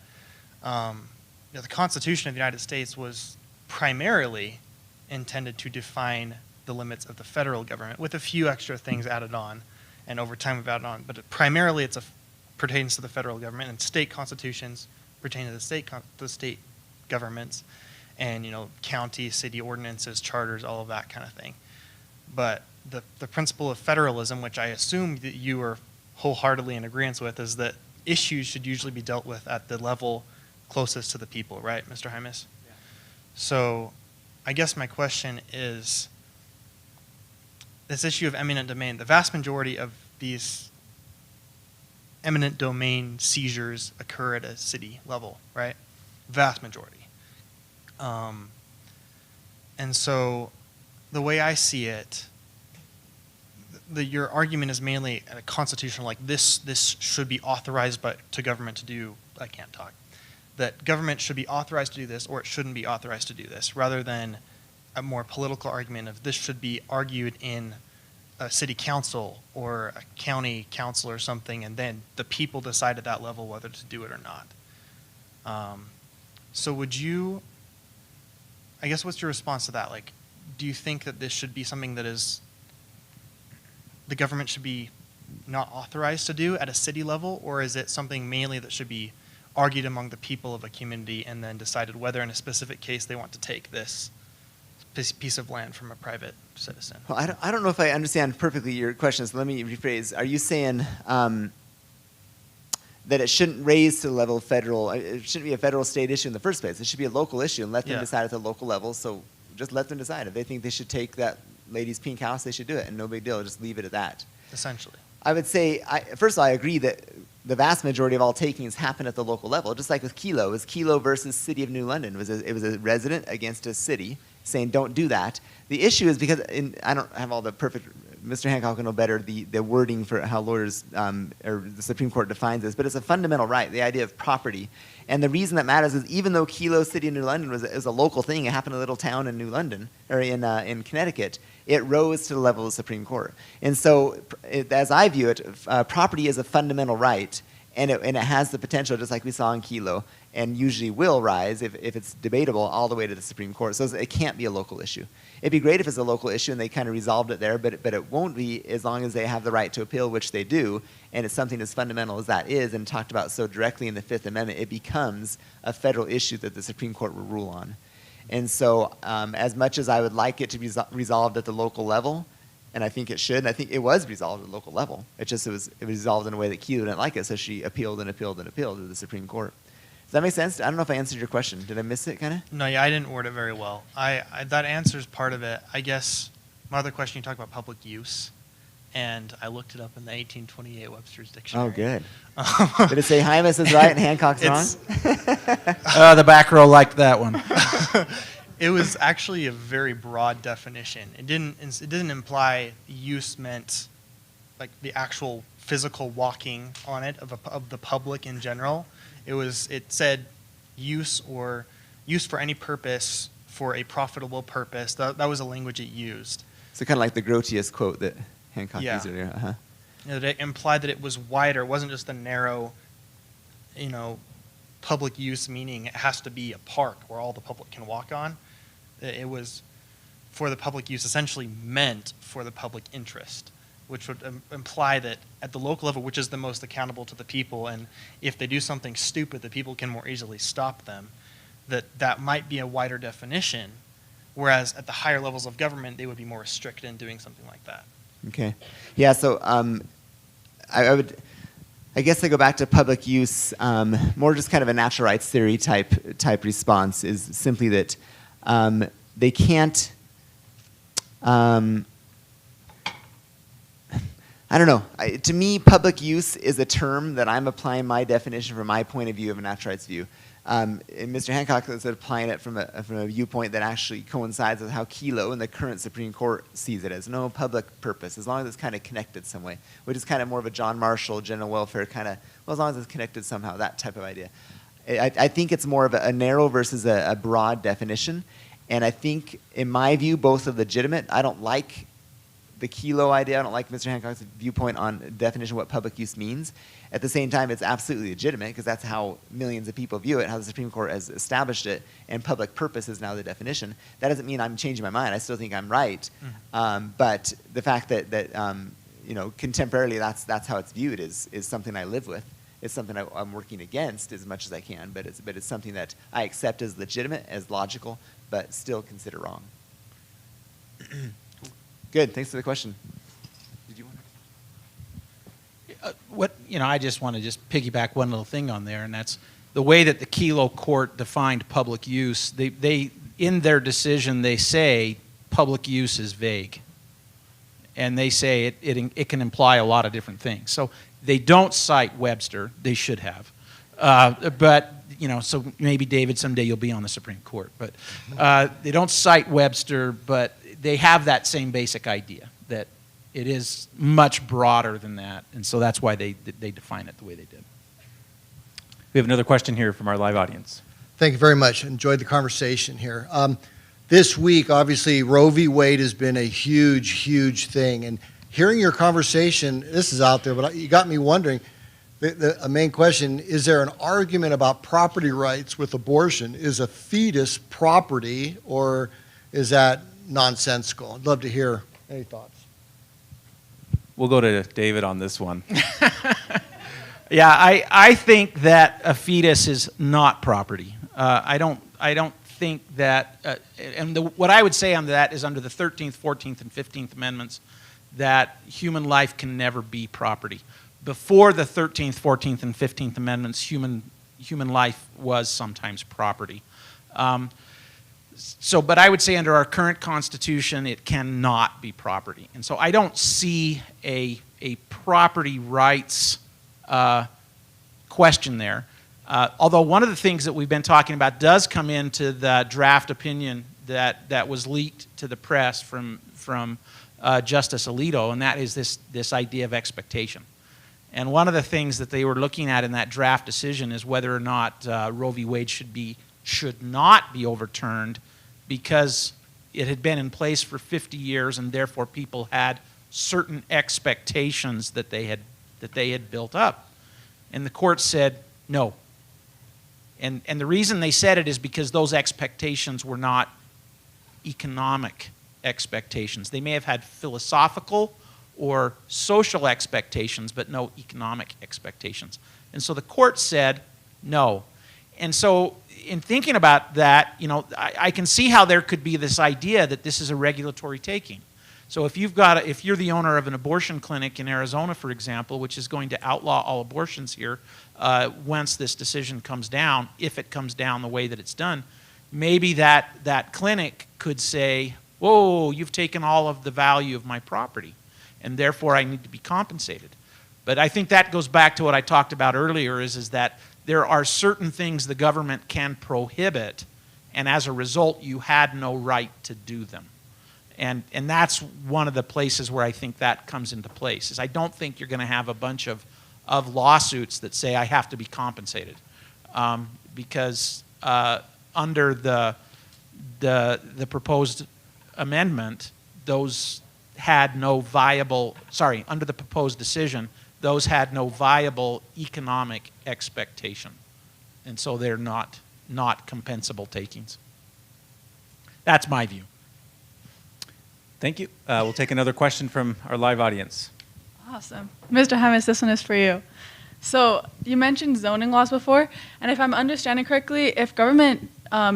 the Constitution of the United States was primarily intended to define the limits of the federal government with a few extra things added on. And over time we've added on. But primarily it pertains to the federal government, and state constitutions pertain to the state governments, and county, city ordinances, charters, all of that kind of thing. But the principle of federalism, which I assume that you are wholeheartedly in agreement with, is that issues should usually be dealt with at the level closest to the people, right, Mr. Hymas? Yeah. So I guess my question is, this issue of eminent domain, the vast majority of these eminent domain seizures occur at a city level, right? Vast majority. And so the way I see it, your argument is mainly a constitutional, like this should be authorized to government to do, I can't talk, that government should be authorized to do this or it shouldn't be authorized to do this, rather than a more political argument of this should be argued in a city council or a county council or something, and then the people decide at that level whether to do it or not. So I guess what's your response to that? Like, do you think that this should be something that the government should be not authorized to do at a city level, or is it something mainly that should be argued among the people of a community and then decided whether in a specific case they want to take this piece of land from a private citizen? Well, I don't know if I understand perfectly your question, so let me rephrase. Are you saying that it shouldn't raise to the level of federal, it shouldn't be a federal state issue in the first place? It should be a local issue and let them decide at the local level, so just let them decide. If they think they should take that lady's pink house, they should do it, and no big deal, just leave it at that. Essentially. I would say, first of all, I agree that the vast majority of all takings happen at the local level, just like with Kelo. It was Kelo versus City of New London. It was a resident against a city saying don't do that. The issue is because, I don't have all the perfect Mr. Hancock will know better the wording for how lawyers or the Supreme Court defines this, but it's a fundamental right, the idea of property. And the reason that matters is even though Kilo City in New London was a local thing, it happened in a little town in New London, or in Connecticut, it rose to the level of the Supreme Court. And so, as I view it, property is a fundamental right, and it has the potential, just like we saw in Kilo, and usually will rise if it's debatable all the way to the Supreme Court. So it can't be a local issue. It'd be great if it's a local issue and they kind of resolved it there, but it won't be as long as they have the right to appeal, which they do, and it's something as fundamental as that is, and talked about so directly in the Fifth Amendment, it becomes a federal issue that the Supreme Court will rule on. And so as much as I would like it to be resolved at the local level, and I think it should, and I think it was resolved at the local level, it was resolved in a way that Kilo didn't like it, so she appealed and appealed and appealed to the Supreme Court. Does that make sense? I don't know if I answered your question. Did I miss it, kind of? No, yeah, I didn't word it very well. That answers part of it. I guess my other question, you talked about public use, and I looked it up in the 1828 Webster's Dictionary. Oh, good. Did it say Hymas is right and Hancock's wrong? The back row liked that one. It was actually a very broad definition. It didn't imply use meant like the actual physical walking on it of the public in general. It said use or use for any purpose for a profitable purpose. That was the language it used. So kind of like the Grotius quote that Hancock Yeah. used earlier. Uh-huh. It implied that it was wider. It wasn't just a narrow, public use, meaning it has to be a park where all the public can walk on. It was for the public use, essentially meant for the public interest, which would imply that at the local level, which is the most accountable to the people, and if they do something stupid, the people can more easily stop them, that might be a wider definition, whereas at the higher levels of government, they would be more restricted in doing something like that. Okay. Yeah, so I guess I go back to public use, more just kind of a natural rights theory type response is simply that they can't, I don't know. To me, public use is a term that I'm applying my definition from my point of view of a natural rights view. And Mr. Hancock is applying it from a viewpoint that actually coincides with how Kelo and the current Supreme Court sees it as no public purpose, as long as it's kind of connected some way, which is kind of more of a John Marshall, general welfare kind of, well, as long as it's connected somehow, that type of idea. I think it's more of a narrow versus a broad definition. And I think, in my view, both are legitimate. I don't like the Kelo idea. I don't like Mr. Hancock's viewpoint on definition of what public use means. At the same time, it's absolutely legitimate because that's how millions of people view it, how the Supreme Court has established it, and public purpose is now the definition. That doesn't mean I'm changing my mind. I still think I'm right. But the fact that contemporarily that's how it's viewed is something I live with. It's something I'm working against as much as I can, but it's something that I accept as legitimate, as logical, but still consider wrong. Good. Thanks for the question. Did you want to? I just want to piggyback one little thing on there, and that's the way that the Kelo court defined public use. They in their decision they say public use is vague, and they say it can imply a lot of different things. So they don't cite Webster. They should have, but so maybe David someday you'll be on the Supreme Court. But they don't cite Webster, but they have that same basic idea that it is much broader than that, and so that's why they define it the way they did. We have another question here from our live audience. Thank you very much. Enjoyed the conversation here. This week, obviously, Roe v. Wade has been a huge, huge thing. And hearing your conversation, this is out there, but you got me wondering, a main question, is there an argument about property rights with abortion? Is a fetus property, or is that nonsensical? I'd love to hear any thoughts. We'll go to David on this one. Yeah, I think that a fetus is not property. I don't think that, what I would say on that is under the 13th, 14th, and 15th Amendments, that human life can never be property. Before the 13th, 14th, and 15th Amendments, human life was sometimes property. But I would say under our current Constitution, it cannot be property. And so I don't see a property rights question there. Although one of the things that we've been talking about does come into the draft opinion that was leaked to the press from Justice Alito, and that is this idea of expectation. And one of the things that they were looking at in that draft decision is whether or not Roe v. Wade should not be overturned because it had been in place for 50 years and therefore people had certain expectations that they had built up. And the court said no. And the reason they said it is because those expectations were not economic expectations. They may have had philosophical or social expectations, but no economic expectations. And so the court said no. And so in thinking about that, I can see how there could be this idea that this is a regulatory taking. So if you're the owner of an abortion clinic in Arizona, for example, which is going to outlaw all abortions here once this decision comes down, if it comes down the way that it's done, maybe that clinic could say, whoa, you've taken all of the value of my property, and therefore I need to be compensated. But I think that goes back to what I talked about earlier, is that there are certain things the government can prohibit, and as a result, you had no right to do them. And that's one of the places where I think that comes into place, is I don't think you're going to have a bunch of lawsuits that say I have to be compensated. Because under the proposed amendment, those had no viable, under the proposed decision, those had no viable economic expectation. And so they're not compensable takings. That's my view. Thank you. We'll take another question from our live audience. Awesome. Mr. Hemis, this one is for you. So you mentioned zoning laws before, and if I'm understanding correctly, if government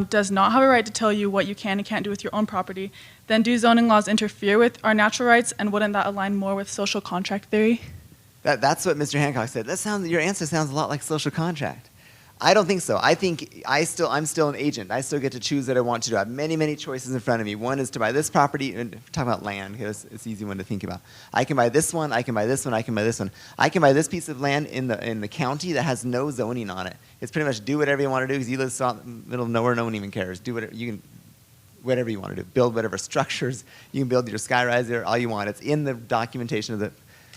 does not have a right to tell you what you can and can't do with your own property, then do zoning laws interfere with our natural rights, and wouldn't that align more with social contract theory? That's what Mr. Hancock said. Your answer sounds a lot like social contract. I don't think so. I think I'm still an agent. I still get to choose what I want to do. I have many, many choices in front of me. One is to buy this property, and talk about land, because it's an easy one to think about. I can buy this one, I can buy this one, I can buy this one. I can buy this piece of land in the county that has no zoning on it. It's pretty much do whatever you want to do, because you live out in the middle of nowhere, no one even cares. Do whatever you can, whatever you want to do. Build whatever structures. You can build your skyrise there, all you want. It's in the documentation of the.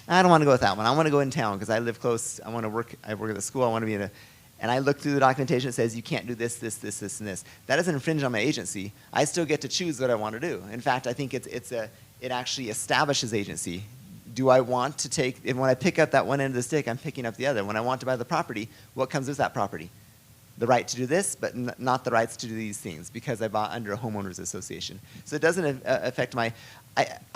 I don't want to go with that one. I want to go in town because I live close. I work at the school. I want to be in a. And I look through the documentation, it says you can't do this, this, this, this, and this. That doesn't infringe on my agency. I still get to choose what I want to do. In fact, I think it actually establishes agency. Do I want to take, when I pick up that one end of the stick, I'm picking up the other. When I want to buy the property, what comes with that property? The right to do this, but not the rights to do these things, because I bought under a homeowners association. So it doesn't affect my,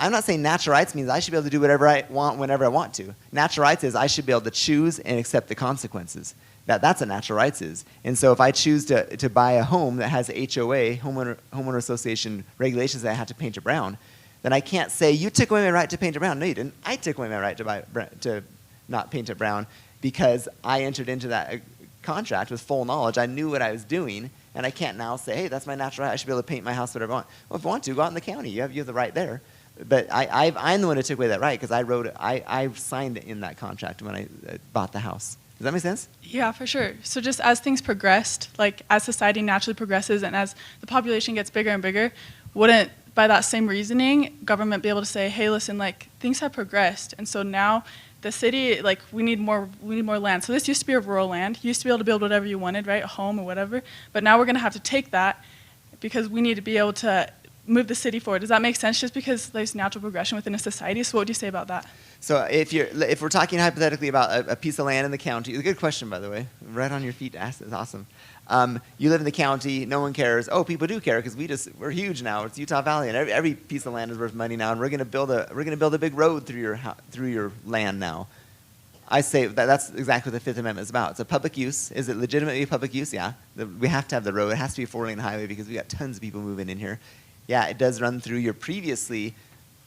I'm not saying natural rights means I should be able to do whatever I want whenever I want to. Natural rights is I should be able to choose and accept the consequences. That's what natural rights is. And so if I choose to buy a home that has HOA, homeowner association regulations that I have to paint it brown, then I can't say, you took away my right to paint it brown. No, you didn't. I took away my right to not paint it brown because I entered into that contract with full knowledge. I knew what I was doing, and I can't now say, hey, that's my natural right. I should be able to paint my house whatever I want. Well, if you want to, go out in the county. You have the right there. But I'm the one who took away that right because I signed in that contract when I bought the house. Does that make sense? Yeah, for sure. So just as things progressed, like as society naturally progresses and as the population gets bigger and bigger, wouldn't, by that same reasoning, government be able to say, hey, listen, like things have progressed, and so now the city, like we need more land. So this used to be a rural land. You used to be able to build whatever you wanted, right, a home or whatever. But now we're going to have to take that because we need to be able to move the city forward. Does that make sense? Just because there's natural progression within a society. So what would you say about that? So if we're talking hypothetically about a piece of land in the county, it's a good question, by the way. Right on your feet to ask. It's awesome. You live in the county, no one cares. Oh, people do care because we're huge now. It's Utah Valley, and every piece of land is worth money now, and we're going to build a big road through your land now. I say that's exactly what the Fifth Amendment is about. It's a public use. Is it legitimately public use? Yeah. We have to have the road. It has to be a 4-lane highway because we got tons of people moving in here. Yeah, it does run through your previously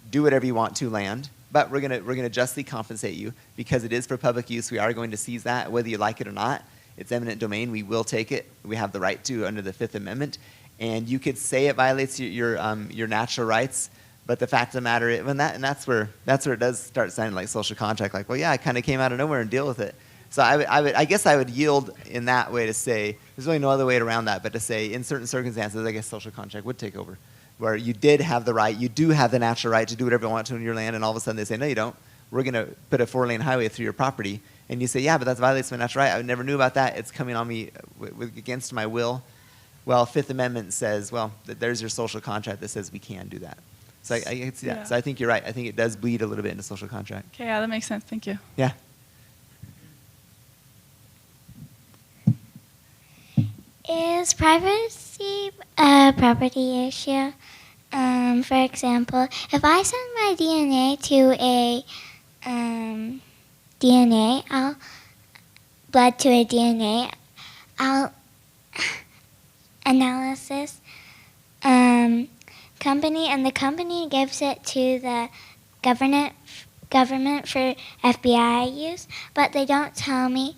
do whatever you want to land. But we're gonna justly compensate you because it is for public use. We are going to seize that, whether you like it or not. It's eminent domain. We will take it. We have the right to under the Fifth Amendment. And you could say it violates your natural rights, but the fact of the matter, that's where it does start sounding like social contract. Like, well, yeah, I kind of came out of nowhere and deal with it. So I guess I would yield in that way to say there's really no other way around that, but to say in certain circumstances, I guess social contract would take over. where you did have the right, you do have the natural right to do whatever you want to in your land, and all of a sudden they say, no, you don't. We're going to put a 4-lane highway through your property. And you say, yeah, but that violates my natural right. I never knew about that. It's coming on me against my will. Well, Fifth Amendment says, well, there's your social contract that says we can do that. So I can see that. Yeah. So I think you're right. I think it does bleed a little bit into social contract. Okay, yeah, that makes sense. Thank you. Yeah. Is privacy a property issue? For example, if I send my DNA to a blood to a DNA analysis company, and the company gives it to the government for FBI use, but they don't tell me,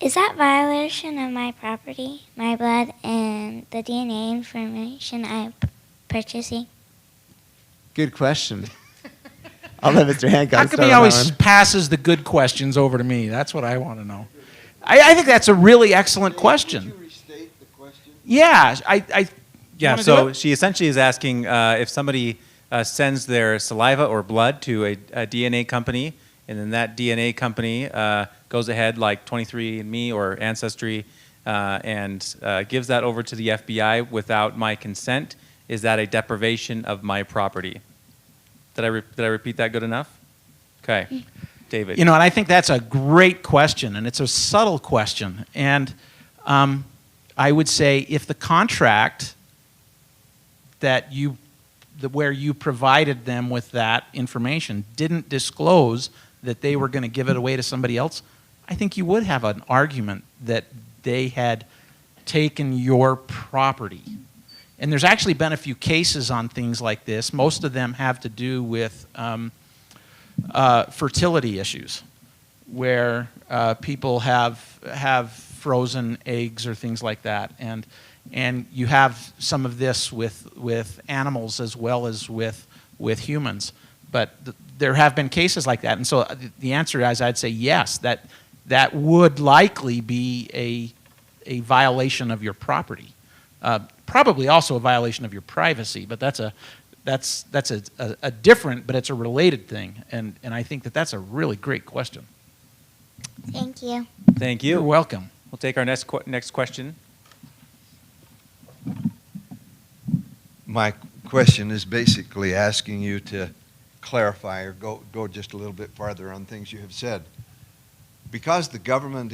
is that violation of my property, my blood, and the DNA information I'm purchasing? Good question. I'll let Mr. Hancock How come start he on that always one. passes the good questions over to me? That's what I want to know. I think that's a really excellent question. Yeah, Yeah, wanna do so it? she essentially is asking if somebody sends their saliva or blood to a DNA company, and then that DNA company goes ahead, like 23andMe or Ancestry, and gives that over to the FBI without my consent, is that a deprivation of my property? Did I repeat that good enough? Okay, David. You know, and I think that's a great question, and it's a subtle question. And I would say if the contract where you provided them with that information didn't disclose that they were going to give it away to somebody else, I think you would have an argument that they had taken your property. And there's actually been a few cases on things like this. Most of them have to do with fertility issues, where people have frozen eggs or things like that, and you have some of this with animals as well as with humans. But there have been cases like that, and so the answer is, I'd say yes, that would likely be a violation of your property. Probably also a violation of your privacy, but that's a different, but it's a related thing, and I think that's a really great question. Thank you. Thank you. You're welcome. We'll take our next question. My question is basically asking you to clarify or go just a little bit farther on things you have said. Because the government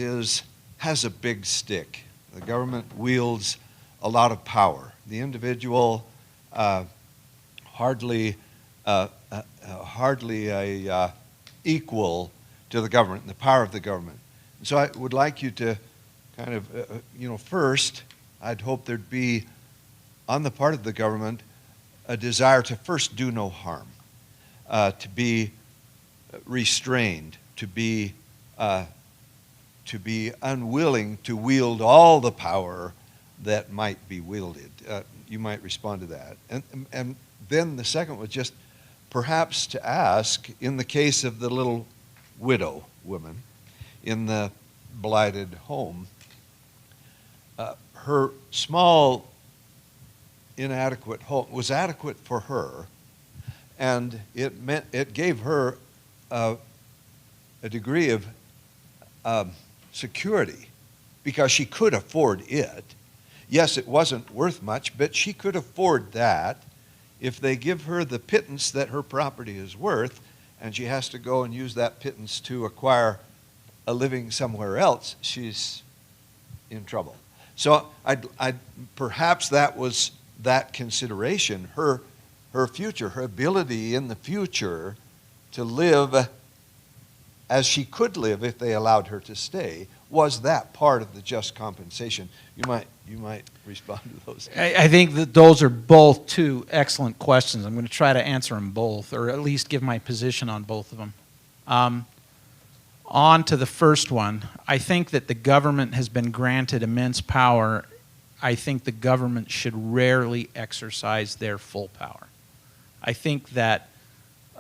has a big stick, the government wields a lot of power. The individual hardly equal to the government and the power of the government. And so I would like you to kind of, first, I'd hope there'd be on the part of the government a desire to first do no harm, to be restrained, to be unwilling to wield all the power that might be wielded. You might respond to that. And then the second was just perhaps to ask, in the case of the little widow woman in the blighted home, her small, inadequate home was adequate for her, and it gave her a degree of security because she could afford it. Yes, it wasn't worth much, but she could afford that. If they give her the pittance that her property is worth, and she has to go and use that pittance to acquire a living somewhere else, she's in trouble. So I'd perhaps that was that consideration, her future, her ability in the future to live as she could live if they allowed her to stay, was that part of the just compensation. You might respond to those. I think that those are both two excellent questions. I'm going to try to answer them both, or at least give my position on both of them. On to the first one. I think that the government has been granted immense power. I think the government should rarely exercise their full power. I think that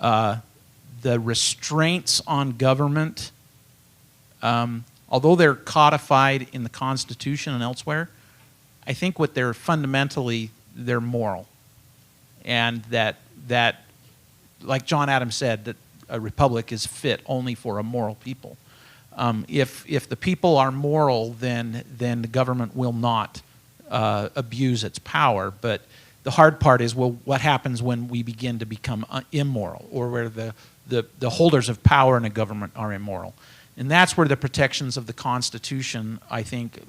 the restraints on government, although they're codified in the Constitution and elsewhere, I think what they're fundamentally they're moral, and that like John Adams said, that a republic is fit only for a moral people. If the people are moral, then the government will not abuse its power. But the hard part is, well, what happens when we begin to become immoral, or where the holders of power in a government are immoral? And that's where the protections of the Constitution, I think,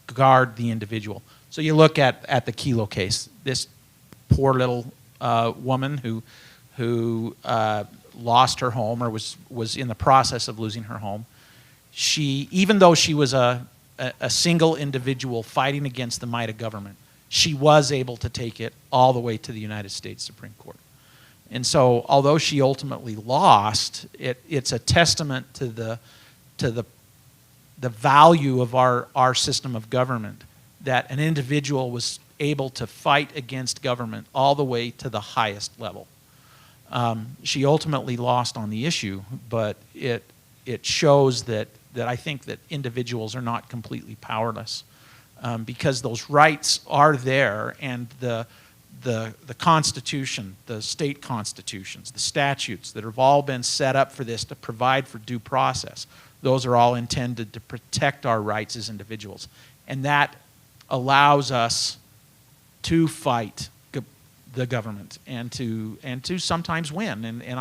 guard the individual. So you look at the Kelo case. This poor little woman who lost her home, or was in the process of losing her home. She, even though she was a single individual fighting against the might of government, she was able to take it all the way to the United States Supreme Court. And so, although she ultimately lost, it's a testament to the value of our system of government, that an individual was able to fight against government all the way to the highest level. She ultimately lost on the issue, but it shows that I think that individuals are not completely powerless, because those rights are there, and the Constitution, the state constitutions, the statutes that have all been set up for this to provide for due process, those are all intended to protect our rights as individuals. And that allows us to fight the government and to sometimes win. And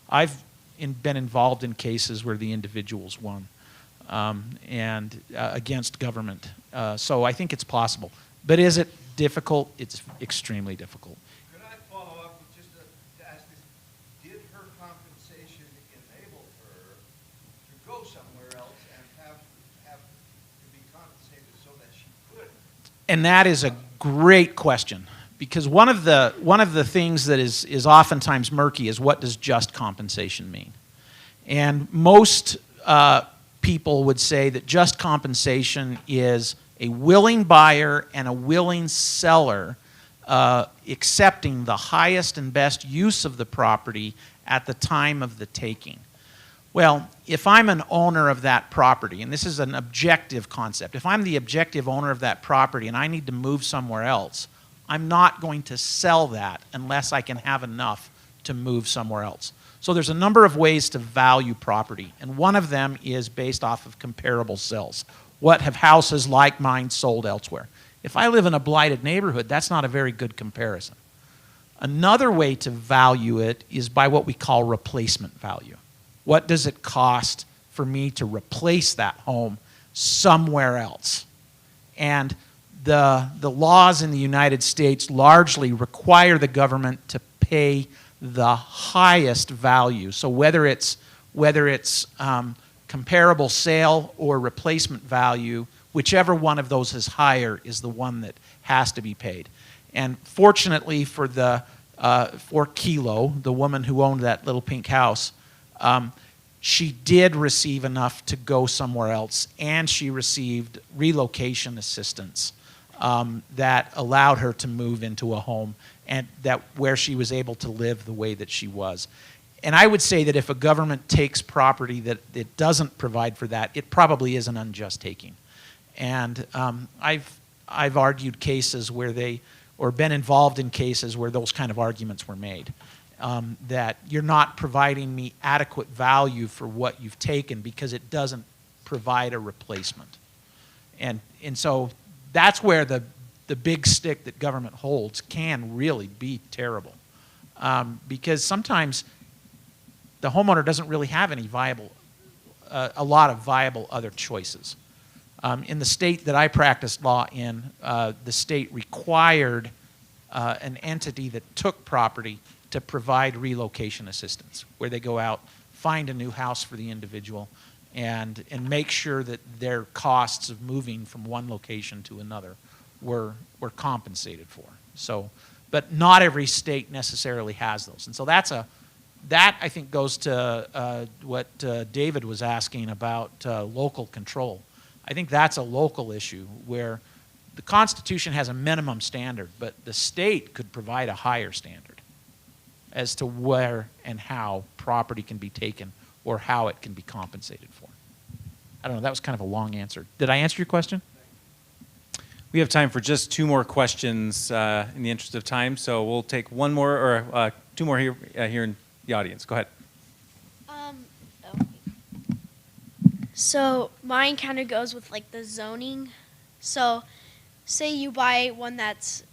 I've been involved in cases where the individuals won against government. So I think it's possible. But is it difficult? It's extremely difficult. Could I follow up with just to ask this? Did her compensation enable her to go somewhere else and have to be compensated so that she could? And that is a great question, because one of the things that is oftentimes murky is, what does just compensation mean? And most people would say that just compensation is a willing buyer and a willing seller accepting the highest and best use of the property at the time of the taking. Well, if I'm an owner of that property, and this is an objective concept, if I'm the objective owner of that property and I need to move somewhere else, I'm not going to sell that unless I can have enough to move somewhere else. So there's a number of ways to value property, and one of them is based off of comparable sales. What have houses like mine sold elsewhere? If I live in a blighted neighborhood, that's not a very good comparison. Another way to value it is by what we call replacement value. What does it cost for me to replace that home somewhere else? And the laws in the United States largely require the government to pay the highest value. So whether it's comparable sale or replacement value, whichever one of those is higher is the one that has to be paid. And fortunately for Kelo, the woman who owned that little pink house, she did receive enough to go somewhere else, and she received relocation assistance that allowed her to move into a home and where she was able to live the way that she was. And I would say that if a government takes property that it doesn't provide for that, it probably is an unjust taking. And I've argued cases where or been involved in cases where those kind of arguments were made. That you're not providing me adequate value for what you've taken because it doesn't provide a replacement. And so that's where the big stick that government holds can really be terrible. Because sometimes the homeowner doesn't really have any a lot of viable other choices. In the state that I practiced law in, the state required an entity that took property to provide relocation assistance, where they go out, find a new house for the individual, and make sure that their costs of moving from one location to another were compensated for. So, but not every state necessarily has those. And so that I think goes to what David was asking about local control. I think that's a local issue where the Constitution has a minimum standard, but the state could provide a higher standard as to where and how property can be taken or how it can be compensated for. I don't know, that was kind of a long answer. Did I answer your question? We have time for just two more questions in the interest of time, so we'll take one more or two more here in the audience. Go ahead. So mine kind of goes with like the zoning. So say you buy one that's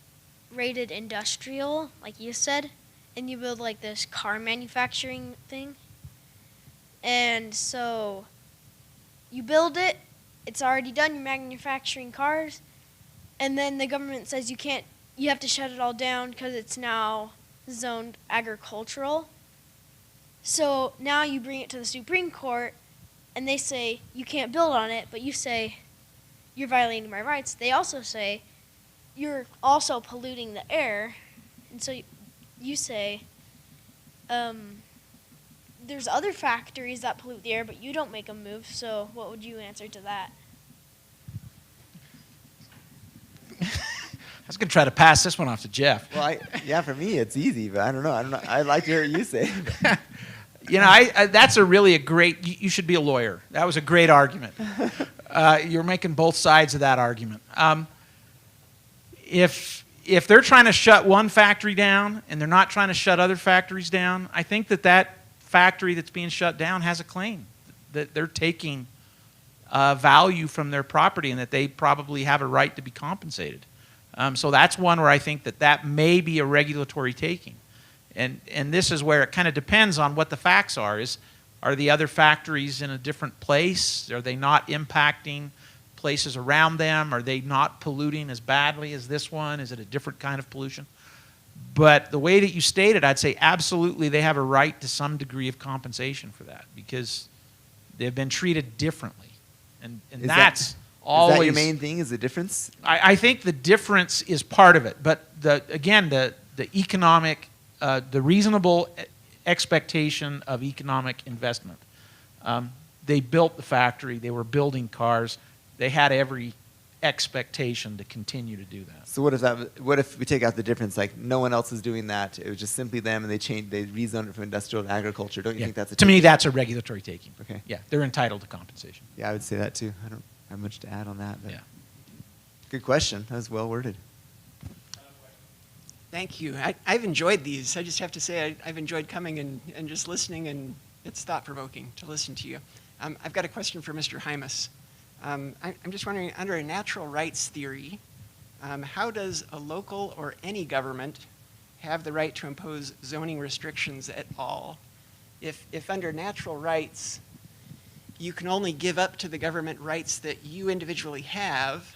rated industrial, like you said, and you build like this car manufacturing thing. And so you build it, it's already done, you're manufacturing cars, and then the government says you have to shut it all down because it's now zoned agricultural. So now you bring it to the Supreme Court, and they say you can't build on it, but you say you're violating my rights. They also say you're also polluting the air, and so you say there's other factories that pollute the air, but you don't make them move. So what would you answer to that? I was going to try to pass this one off to Jeff. Well, for me, it's easy, but I don't know. I'd like to hear what you say. You know, that's a great, you should be a lawyer. That was a great argument. You're making both sides of that argument. If they're trying to shut one factory down and they're not trying to shut other factories down, I think that factory that's being shut down has a claim that they're taking value from their property and that they probably have a right to be compensated. So that's one where I think that may be a regulatory taking. And this is where it kind of depends on what the facts are. Are the other factories in a different place? Are they not impacting places around them? Are they not polluting as badly as this one? Is it a different kind of pollution? But the way that you stated, I'd say absolutely they have a right to some degree of compensation for that because they've been treated differently. And that's always... Is that your main thing, is the difference? I think the difference is part of it. But the economic... the reasonable expectation of economic investment. They built the factory. They were building cars. They had every expectation to continue to do that. So what if we take out the difference? Like no one else is doing that. It was just simply them, and they rezoned it from industrial to agriculture. Don't you think that's a to me? That's a regulatory taking. Okay. Yeah, they're entitled to compensation. Yeah, I would say that too. I don't have much to add on that. But Yeah. Good question. That was well worded. Thank you. I've enjoyed these. I just have to say I've enjoyed coming and just listening, and it's thought-provoking to listen to you. I've got a question for Mr. Hymas. I'm just wondering, under a natural rights theory, how does a local or any government have the right to impose zoning restrictions at all? If under natural rights, you can only give up to the government rights that you individually have,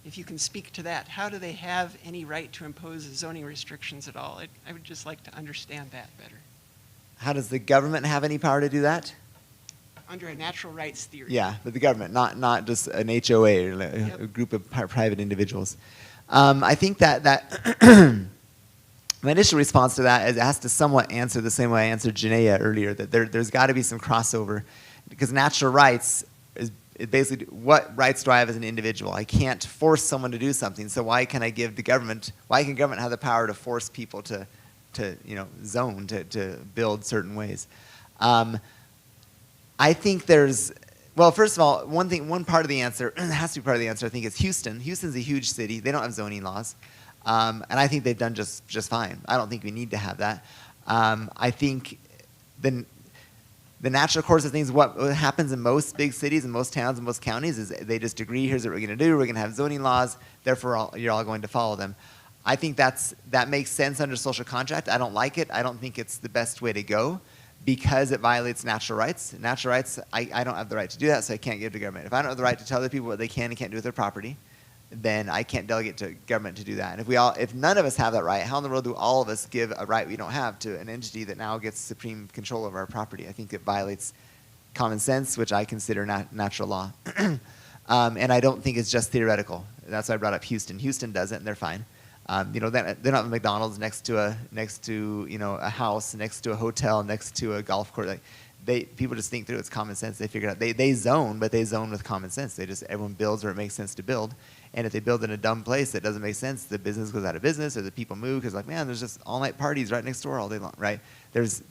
if you can speak to that, how do they have any right to impose zoning restrictions at all? I would just like to understand that better. How does the government have any power to do that? Under a natural rights theory. Yeah, but the government, not just an HOA or a group of private individuals. I think that my initial response to that is it has to somewhat answer the same way I answered Janaea earlier, that there's got to be some crossover, because natural rights is basically what rights do I have as an individual? I can't force someone to do something, so why can government have the power to force people to zone, to build certain ways? I think first of all, one part of the answer, has to be part of the answer, I think, is Houston. Houston's a huge city. They don't have zoning laws. And I think they've done just fine. I don't think we need to have that. I think the natural course of things, what happens in most big cities and most towns and most counties is they just agree, here's what we're going to do. We're going to have zoning laws. Therefore, you're all going to follow them. I think that makes sense under social contract. I don't like it. I don't think it's the best way to go, because it violates natural rights. Natural rights, I don't have the right to do that, so I can't give to government. If I don't have the right to tell other people what they can and can't do with their property, then I can't delegate to government to do that. And if none of us have that right, how in the world do all of us give a right we don't have to an entity that now gets supreme control over our property? I think it violates common sense, which I consider natural law. And I don't think it's just theoretical. That's why I brought up Houston. Houston does it, and they're fine. They don't have a McDonald's next to a house, next to a hotel, next to a golf course. People just think through. It's common sense. They figure it out. They zone, but they zone with common sense. Everyone builds where it makes sense to build. And if they build in a dumb place that doesn't make sense, the business goes out of business, or the people move because, man, there's just all-night parties right next door all day long, right? There's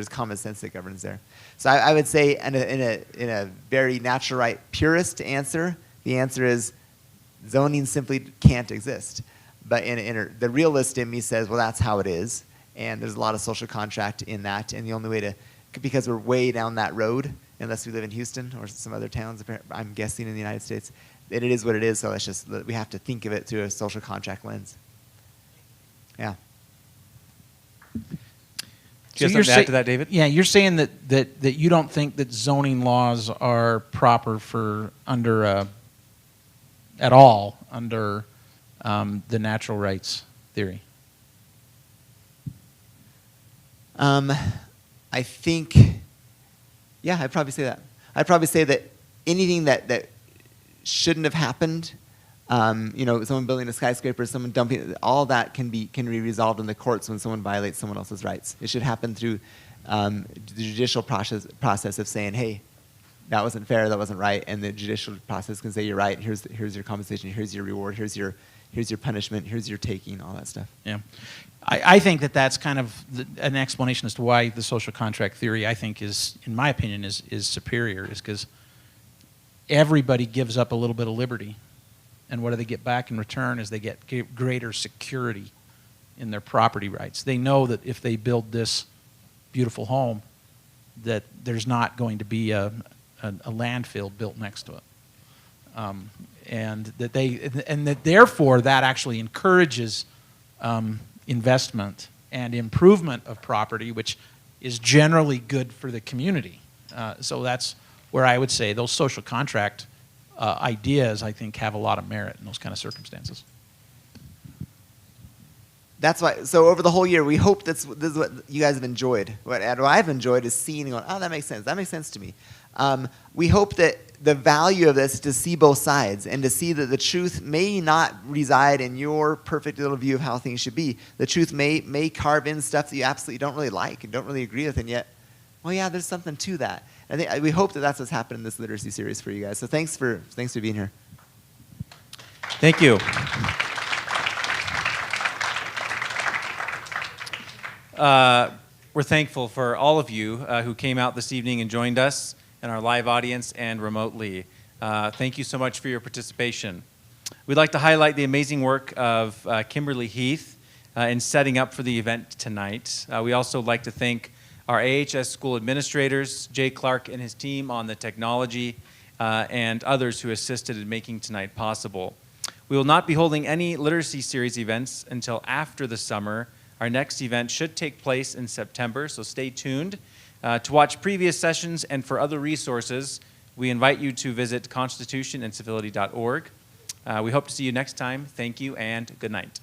common sense that governs there. So I would say, in a very natural right purist answer, the answer is zoning simply can't exist. But the realist in me says, well, that's how it is. And there's a lot of social contract in that. And the only way to, because we're way down that road, unless we live in Houston or some other towns, I'm guessing in the United States, that it is what it is. So we have to think of it through a social contract lens. Yeah. Do you have something to add to that, David? Yeah, you're saying that you don't think that zoning laws are proper for at all under the natural rights theory. I think, yeah, I'd probably say that. I'd probably say that anything that shouldn't have happened, someone building a skyscraper, someone dumping, all that can be resolved in the courts when someone violates someone else's rights. It should happen through the judicial process of saying, hey, that wasn't fair, that wasn't right, and the judicial process can say, you're right, here's your compensation, here's your reward, here's your punishment, here's your taking, all that stuff. Yeah. I think that's kind of an explanation as to why the social contract theory, I think, is, in my opinion, is superior, is because everybody gives up a little bit of liberty. And what do they get back in return is they get greater security in their property rights. They know that if they build this beautiful home, that there's not going to be a landfill built next to it. And that therefore that actually encourages investment and improvement of property, which is generally good for the community. So that's where I would say those social contract ideas, I think, have a lot of merit in those kind of circumstances. That's why, so over the whole year, we hope this is what you guys have enjoyed. What I've enjoyed is seeing and going, oh, that makes sense to me. We hope that the value of this is to see both sides and to see that the truth may not reside in your perfect little view of how things should be. The truth may carve in stuff that you absolutely don't really like and don't really agree with, and yet, well, yeah, there's something to that. I think we hope that that's what's happened in this literacy series for you guys. So thanks for being here. Thank you. We're thankful for all of you who came out this evening and joined us in our live audience and remotely. Thank you so much for your participation. We'd like to highlight the amazing work of Kimberly Heath in setting up for the event tonight. We also like to thank our AHS school administrators, Jay Clark and his team on the technology, and others who assisted in making tonight possible. We will not be holding any literacy series events until after the summer. Our next event should take place in September, so stay tuned. To watch previous sessions and for other resources, we invite you to visit constitutionandcivility.org. We hope to see you next time. Thank you and good night.